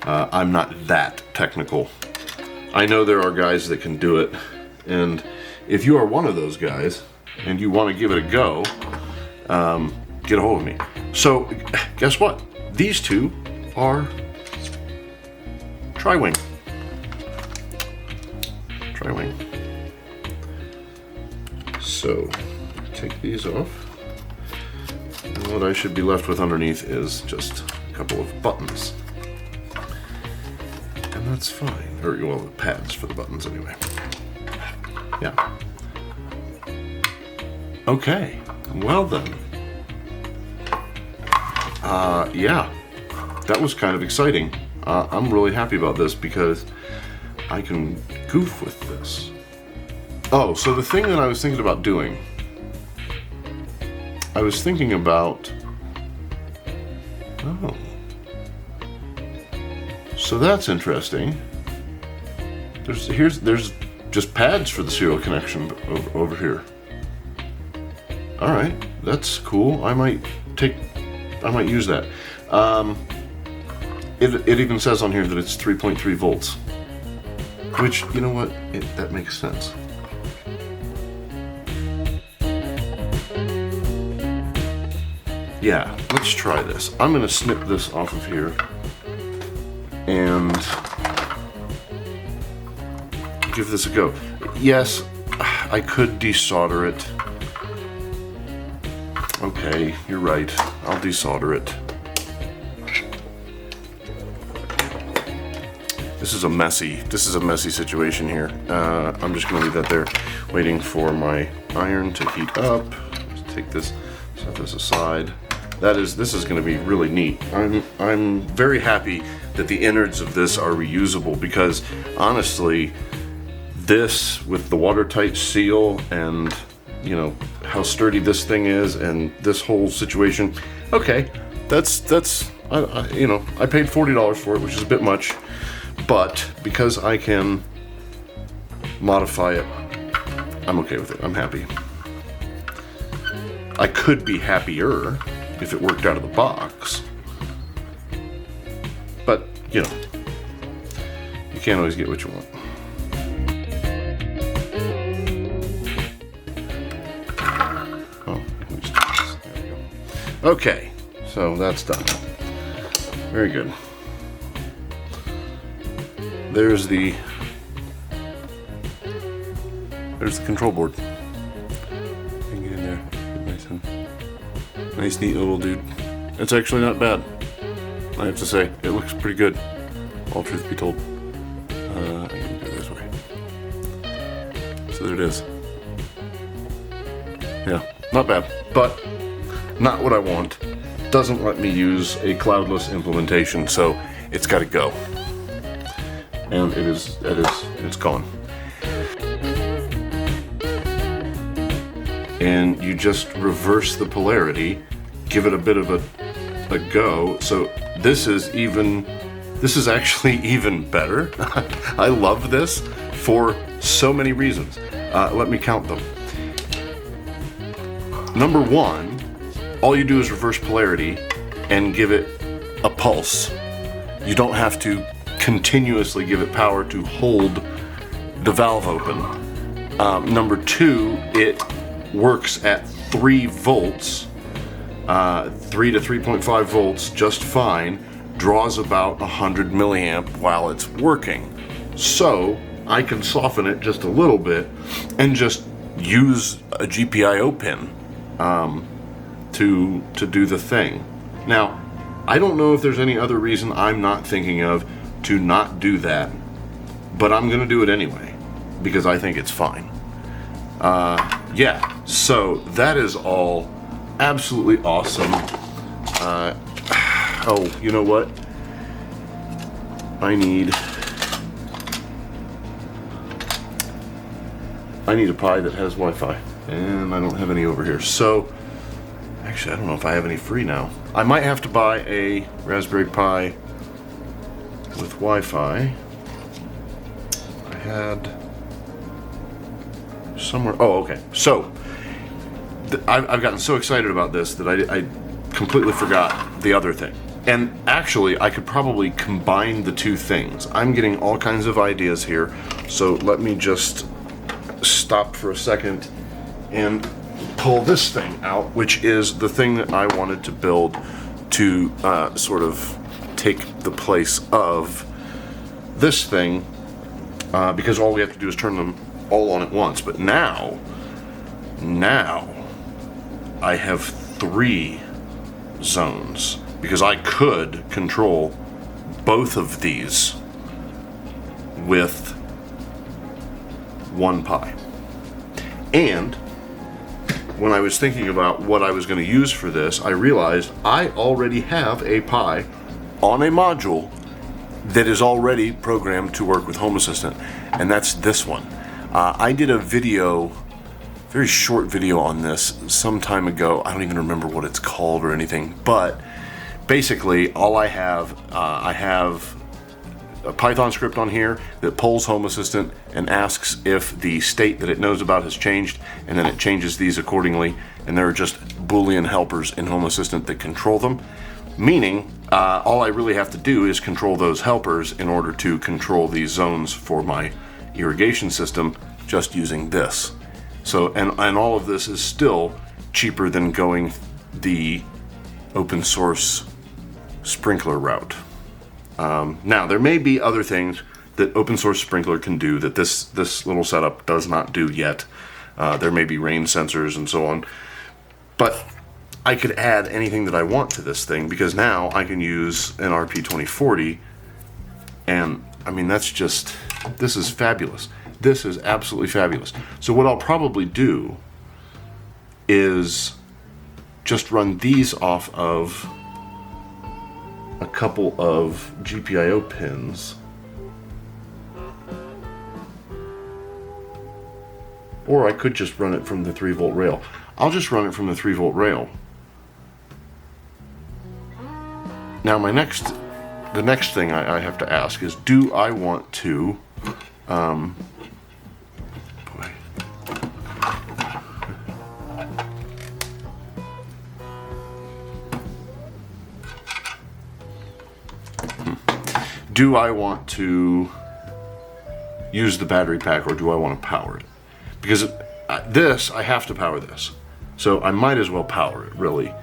I'm not that technical. I know there are guys that can do it. And if you are one of those guys, and you want to give it a go, get a hold of me. So, guess what? These two are Tri-Wing. Tri-Wing. So, take these off. And what I should be left with underneath is just a couple of buttons. And that's fine. Or, well, the pads for the buttons anyway. Yeah. Okay, well then. Yeah, that was kind of exciting. I'm really happy about this because I can goof with this. Oh, so the thing that I was thinking about doing, I was thinking about, oh, so that's interesting. There's just pads for the serial connection over here. All right, that's cool. I might use that. It even says on here that it's 3.3 volts, which, you know what, that makes sense. Yeah, let's try this. I'm gonna snip this off of here and give this a go. Yes, I could desolder it. Okay, you're right. I'll desolder it. This is a messy situation here. I'm just gonna leave that there, waiting for my iron to heat up. Let's take this, set this aside. This is going to be really neat. I'm very happy that the innards of this are reusable, because honestly, this with the watertight seal and, you know, how sturdy this thing is and this whole situation, okay, that's you know, I paid $40 for it, which is a bit much, but because I can modify it, I'm okay with it. I'm happy. I could be happier if it worked out of the box, but you know, you can't always get what you want. Oh, let me just do this. There we go. Okay, so that's done. Very good. There's the control board. You can get in there, get nice and nice, neat little dude. It's actually not bad, I have to say. It looks pretty good, all truth be told. I can do it this way. So there it is. Yeah, not bad, but not what I want. Doesn't let me use a cloudless implementation, so it's got to go. And it's gone. And you just reverse the polarity, give it a bit of a go. So this is actually even better. I love this for so many reasons. Let me count them. Number one, all you do is reverse polarity and give it a pulse. You don't have to continuously give it power to hold the valve open. Number two, it works at 3 volts, 3 to 3.5 volts, just fine, draws about 100 milliamp while it's working. So I can soften it just a little bit and just use a GPIO pin to do the thing. Now, I don't know if there's any other reason I'm not thinking of to not do that, but I'm gonna do it anyway because I think it's fine. Yeah, so that is all absolutely awesome. Oh, you know what? I need a Pi that has Wi-Fi, and I don't have any over here. So, actually, I don't know if I have any free now. I might have to buy a Raspberry Pi with Wi-Fi. I had somewhere. Oh, okay. So I've gotten so excited about this that I completely forgot the other thing. And actually, I could probably combine the two things. I'm getting all kinds of ideas here. So let me just stop for a second and pull this thing out, which is the thing that I wanted to build to sort of take the place of this thing, because all we have to do is turn them all on at once. But now I have 3 zones, because I could control both of these with 1 Pi. And when I was thinking about what I was going to use for this, I realized I already have a Pi on a module that is already programmed to work with Home Assistant, and that's this one. I did a video, very short video on this some time ago. I don't even remember what it's called or anything, but basically all I have a Python script on here that pulls Home Assistant and asks if the state that it knows about has changed, and then it changes these accordingly, and there are just Boolean helpers in Home Assistant that control them, meaning all I really have to do is control those helpers in order to control these zones for my irrigation system just using this. So, and all of this is still cheaper than going the open source sprinkler route. Now, there may be other things that open source sprinkler can do that this little setup does not do yet. There may be rain sensors and so on. But I could add anything that I want to this thing, because now I can use an RP2040, and I mean, this is fabulous. This is absolutely fabulous. So what I'll probably do is just run these off of a couple of GPIO pins, or I could just run it from the 3-volt rail. I'll just run it from the 3-volt rail. Now the next thing I have to ask is, do I want to do I want to use the battery pack, or do I want to power it? Because this, I have to power this. So I might as well power it, really.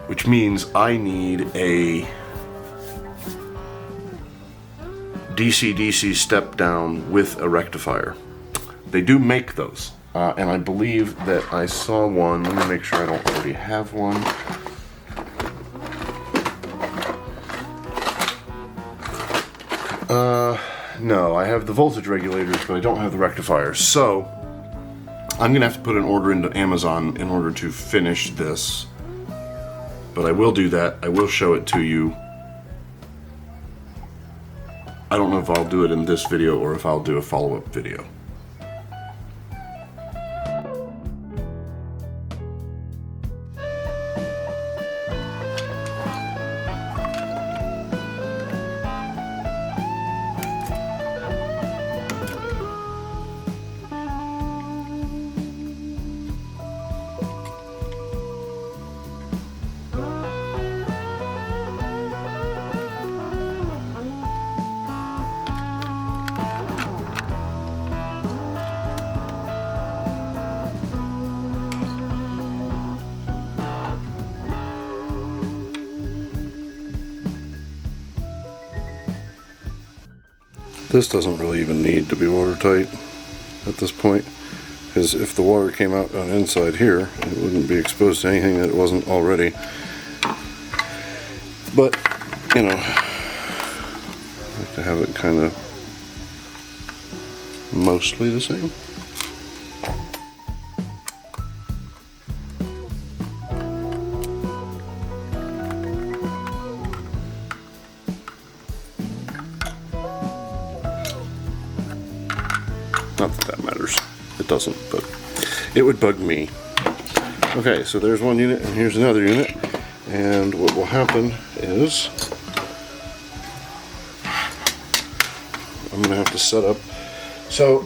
Which means I need a DC-DC step down with a rectifier. They do make those. And I believe that I saw one. Let me make sure I don't already have one. No, I have the voltage regulators, but I don't have the rectifiers. So I'm gonna have to put an order into Amazon in order to finish this. But I will do that. I will show it to you. I don't know if I'll do it in this video or if I'll do a follow-up video. This doesn't really even need to be watertight at this point, because if the water came out on inside here, it wouldn't be exposed to anything that it wasn't already. But, you know, I like to have it kind of mostly the same. Not that that matters. It doesn't, but it would bug me. Okay, so there's one unit, and here's another unit. And what will happen is I'm going to have to set up. So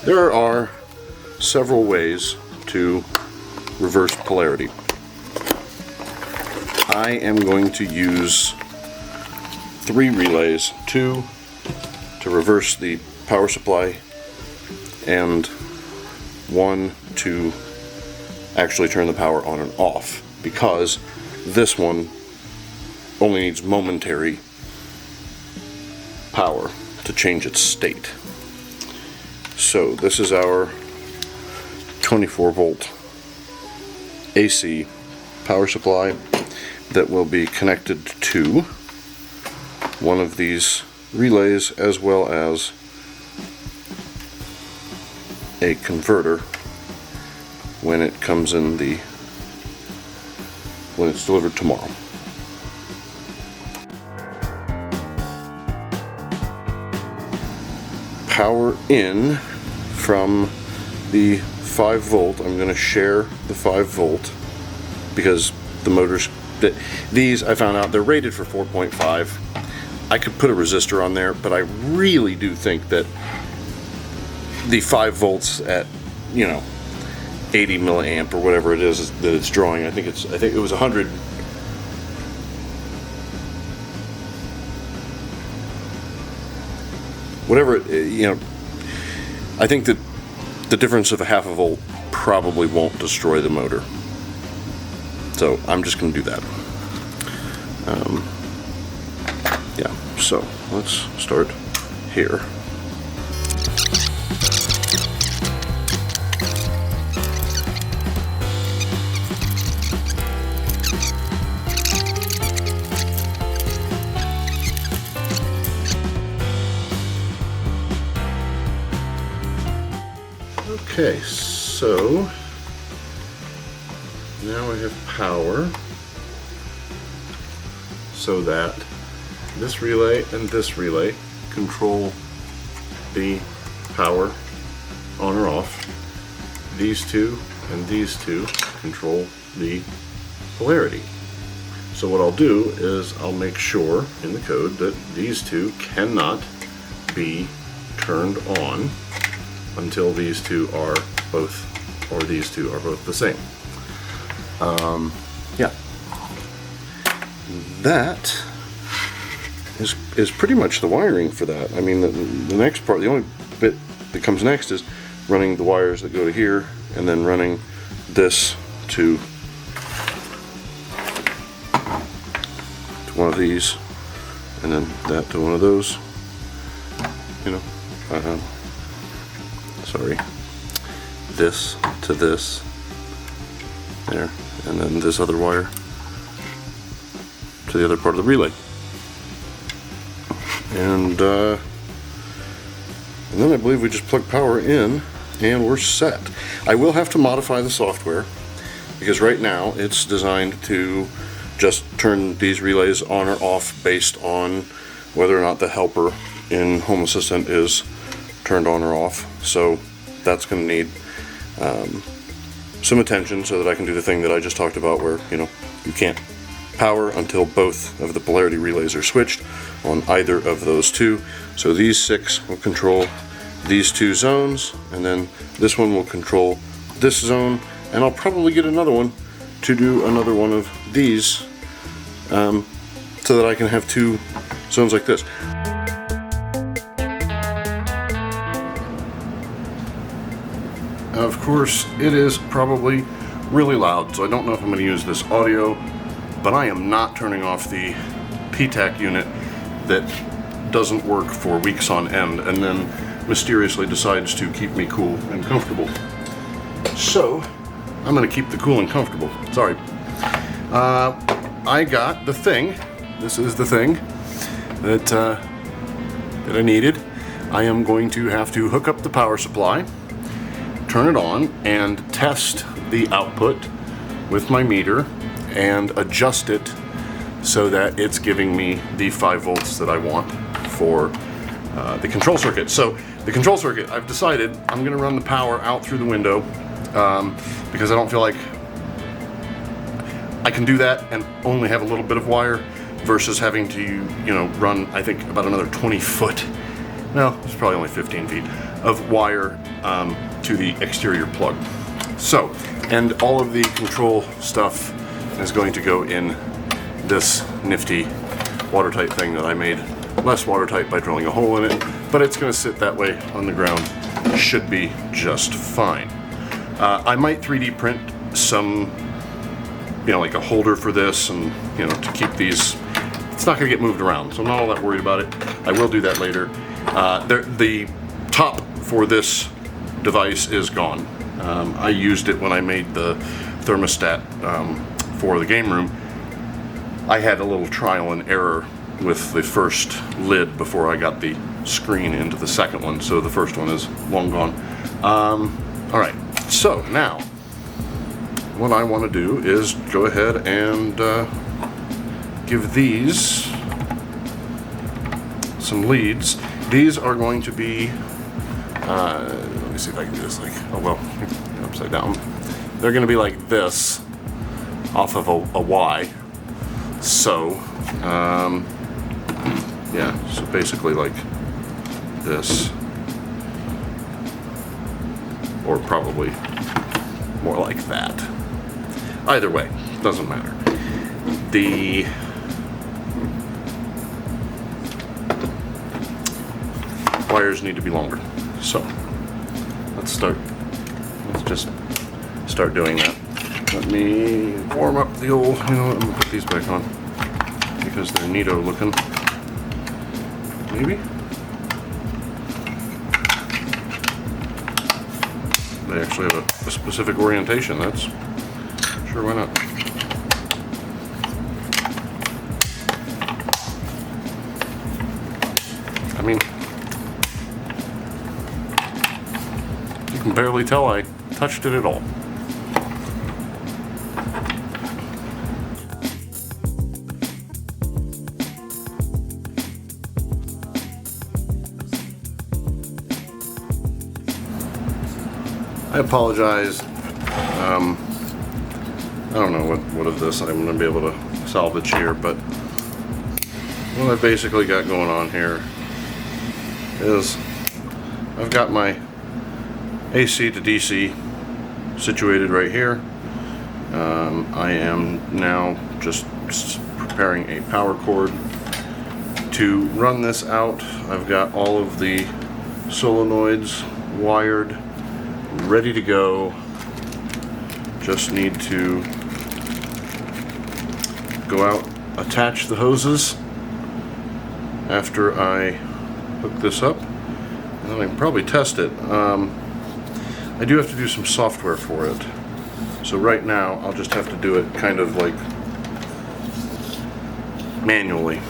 there are several ways to reverse polarity. I am going to use 3 relays, 2 to reverse the power supply and 1 to actually turn the power on and off, because this one only needs momentary power to change its state. So this is our 24-volt AC power supply that will be connected to one of these relays, as well as a converter when it comes in when it's delivered tomorrow. power in from the 5 volt. I'm going to share the 5 volt because the motors, these I found out they're rated for 4.5. I could put a resistor on there, but I really do think that the 5 volts at, you know, 80 milliamp or whatever it is that it's drawing. I think it was 100. Whatever, you know, I think that the difference of a half a volt probably won't destroy the motor. So I'm just going to do that. Yeah, so let's start here. Okay, so now I have power so that this relay and this relay control the power on or off. These two and these two control the polarity. So what I'll do is I'll make sure in the code that these two cannot be turned on until these two are both, or these two are both the same. Yeah. That is pretty much the wiring for that. I mean, the next part, the only bit that comes next is running the wires that go to here, and then running this to one of these, and then that to one of those. You know, sorry, this to this there, and then this other wire to the other part of the relay, and then I believe we just plug power in and we're set. I will have to modify the software because right now it's designed to just turn these relays on or off based on whether or not the helper in Home Assistant is turned on or off. So that's going to need some attention so that I can do the thing that I just talked about, where, you know, you can't power until both of the polarity relays are switched on either of those two. So these 6 will control these 2 zones, and then this one will control this zone, and I'll probably get another one to do another one of these so that I can have 2 zones like this. Of course, it is probably really loud, so I don't know if I'm going to use this audio, but I am not turning off the PTAC unit that doesn't work for weeks on end and then mysteriously decides to keep me cool and comfortable. So I'm going to keep the cool and comfortable. Sorry. I got the thing. This is the thing that I needed. I am going to have to hook up the power supply, turn it on, and test the output with my meter and adjust it so that it's giving me the 5 volts that I want for the control circuit. So the control circuit, I've decided I'm going to run the power out through the window because I don't feel like I can do that and only have a little bit of wire versus having to, you know, run, I think, about another 20 foot, no, it's probably only 15 feet of wire to the exterior plug. So, and all of the control stuff is going to go in this nifty watertight thing that I made less watertight by drilling a hole in it, but it's going to sit that way on the ground. Should be just fine. I might 3D print some, you know, like a holder for this, and, you know, to keep these. It's not going to get moved around, so I'm not all that worried about it. I will do that later. The top for this device is gone. I used it when I made the thermostat for the game room. I had a little trial and error with the first lid before I got the screen into the second one, so the first one is long gone. Alright, so now what I want to do is go ahead and give these some leads. These are going to be Let me see if I can do this like, oh well, upside down. They're going to be like this off of a Y. So, yeah, so basically like this, or probably more like that. Either way, doesn't matter. The wires need to be longer. So let's just start doing that. Let me warm up the old, you know what, I'm gonna put these back on because they're neato looking. Maybe? They actually have a specific orientation. That's sure, why not? I mean, you can barely tell I touched it at all. I apologize. I don't know what of this I'm going to be able to salvage here, but what I've basically got going on here is I've got my AC to DC situated right here. I am now just preparing a power cord to run this out. I've got all of the solenoids wired, ready to go. Just need to go out, attach the hoses after I hook this up, and then I can probably test it. I do have to do some software for it, so right now I'll just have to do it kind of like manually,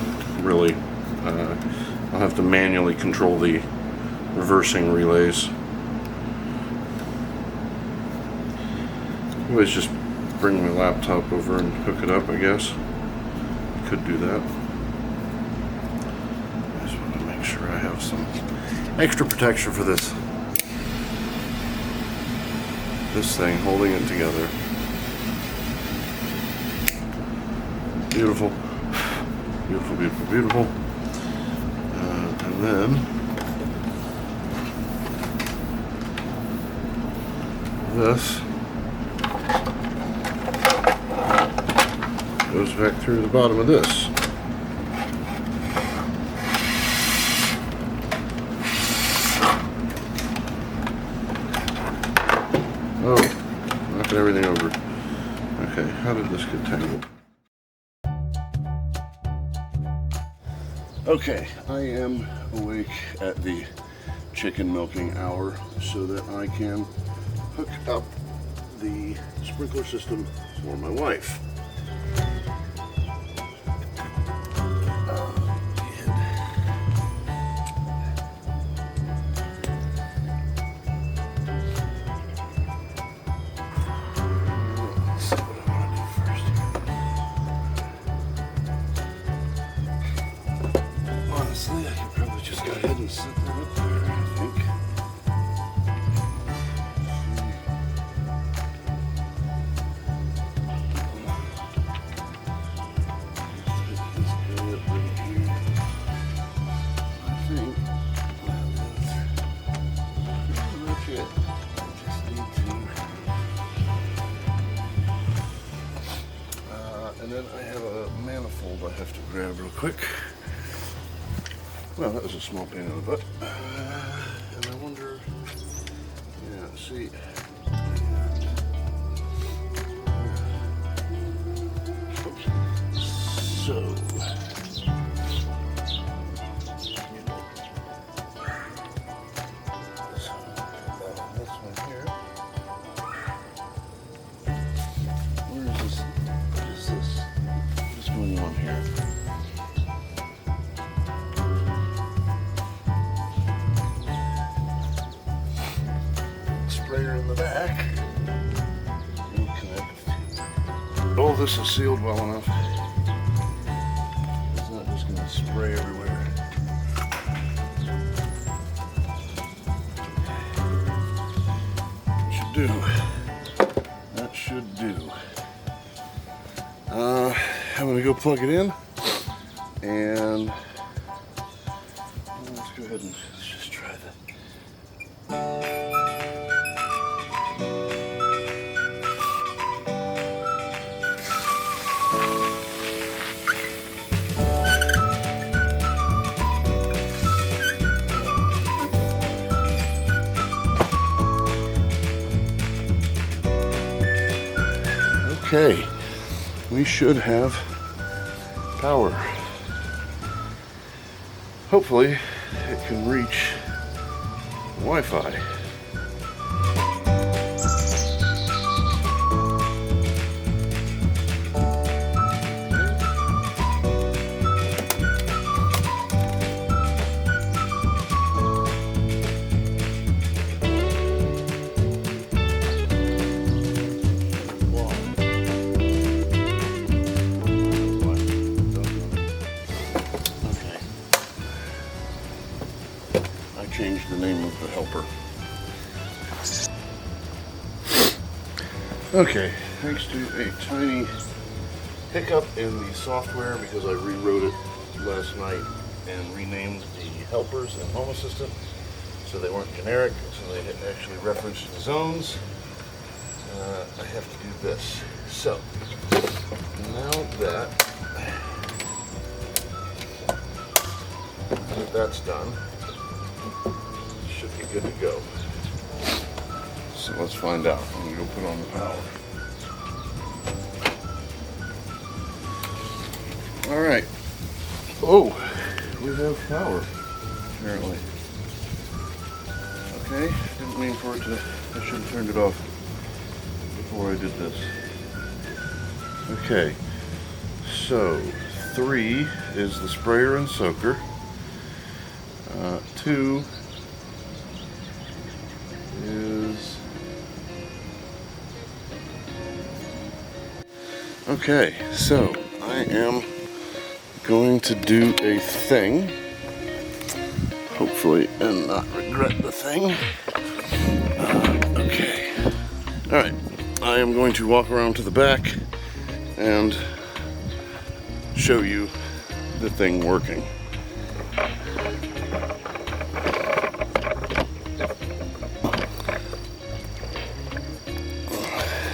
really. I'll have to manually control the reversing relays. Always just bring my laptop over and hook it up, I guess. Could do that. I just want to make sure I have some extra protection for this thing holding it together. Beautiful. Beautiful, beautiful, beautiful. And then this goes back through the bottom of this. Oh, knocking everything over. Okay, how did this get tangled? Okay, I am awake at the chicken milking hour so that I can hook up the sprinkler system for my wife. Honestly, I could probably just go ahead and set that up there, I think. And then I have a manifold I have to grab real quick. Well, that was a small pain in the butt. And I wonder, yeah, see. Oops. So. This one here. Where is this? What is this? What's going on here? Sprayer in the back. And connect. Oh, this is sealed well enough. It's not just going to spray everywhere. do. That should do. I'm gonna go plug it in, and let's go ahead and let's just try that. Okay, we should have power. Hopefully it can reach Wi-Fi. Change the name of the helper. Okay, thanks to a tiny hiccup in the software because I rewrote it last night and renamed the helpers and Home Assistant so they weren't generic, so they actually referenced the zones. I have to do this. So, now that that's done, should be good to go. So let's find out. I'm gonna go put on the power. All right. Oh, we have power, apparently. Okay, didn't mean for it to, I should have turned it off before I did this. Okay, so 3 is the sprayer and soaker. 2 is, okay, so I am going to do a thing, hopefully, and not regret the thing. Okay, all right, I am going to walk around to the back and show you the thing working.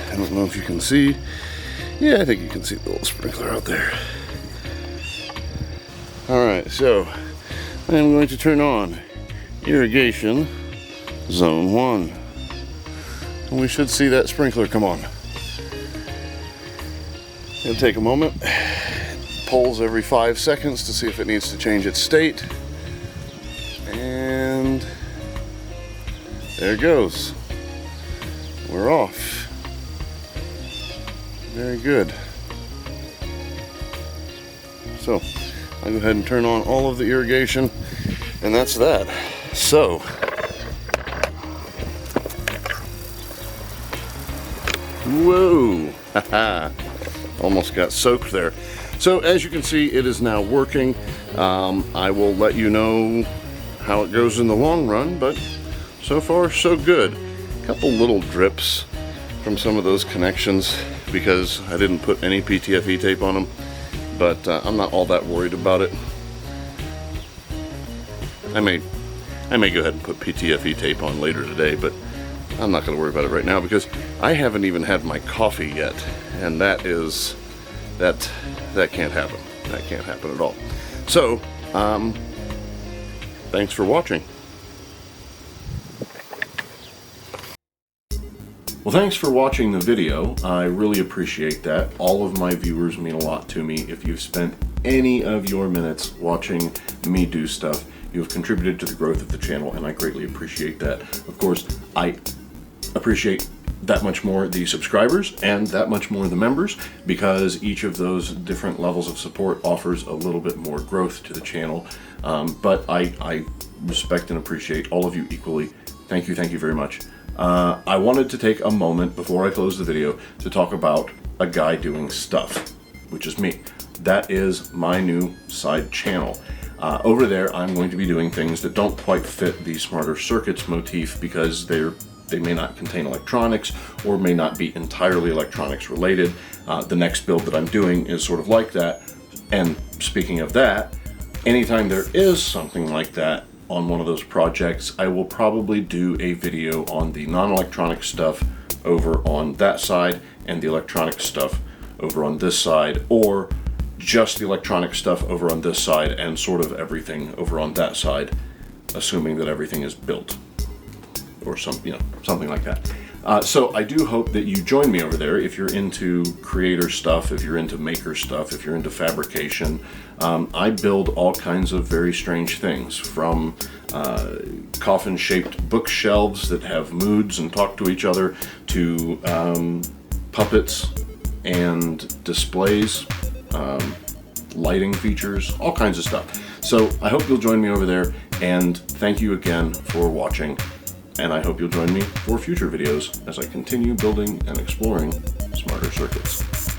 I don't know if you can see. Yeah, I think you can see the little sprinkler out there. Alright, so I am going to turn on irrigation zone 1. And we should see that sprinkler come on. It'll take a moment. It pulls every 5 seconds to see if it needs to change its state. And there it goes. We're off. Very good. So, I'll go ahead and turn on all of the irrigation, and that's that. So, whoa, haha, almost got soaked there. So, as you can see, it is now working. I will let you know how it goes in the long run, but so far, so good. A couple little drips from some of those connections because I didn't put any PTFE tape on them, but I'm not all that worried about it. I may go ahead and put PTFE tape on later today, but I'm not going to worry about it right now because I haven't even had my coffee yet, and that can't happen. That can't happen at all. So, thanks for watching. Well, thanks for watching the video. I really appreciate that. All of my viewers mean a lot to me. If you've spent any of your minutes watching me do stuff, you have contributed to the growth of the channel, and I greatly appreciate that. Of course, I appreciate that much more the subscribers and that much more the members, because each of those different levels of support offers a little bit more growth to the channel. But I respect and appreciate all of you equally. Thank you very much. I wanted to take a moment before I close the video to talk about a guy doing stuff, which is me. That is my new side channel. Over there, I'm going to be doing things that don't quite fit the Smarter Circuits motif because they're they may not contain electronics or may not be entirely electronics related. The next build that I'm doing is sort of like that. And speaking of that, anytime there is something like that on one of those projects, I will probably do a video on the non-electronic stuff over on that side and the electronic stuff over on this side, or just the electronic stuff over on this side and sort of everything over on that side, assuming that everything is built or something like that. So I do hope that you join me over there if you're into creator stuff, if you're into maker stuff, if you're into fabrication. I build all kinds of very strange things, from coffin-shaped bookshelves that have moods and talk to each other, to puppets and displays, lighting features, all kinds of stuff. So I hope you'll join me over there, and thank you again for watching. And I hope you'll join me for future videos as I continue building and exploring smarter circuits.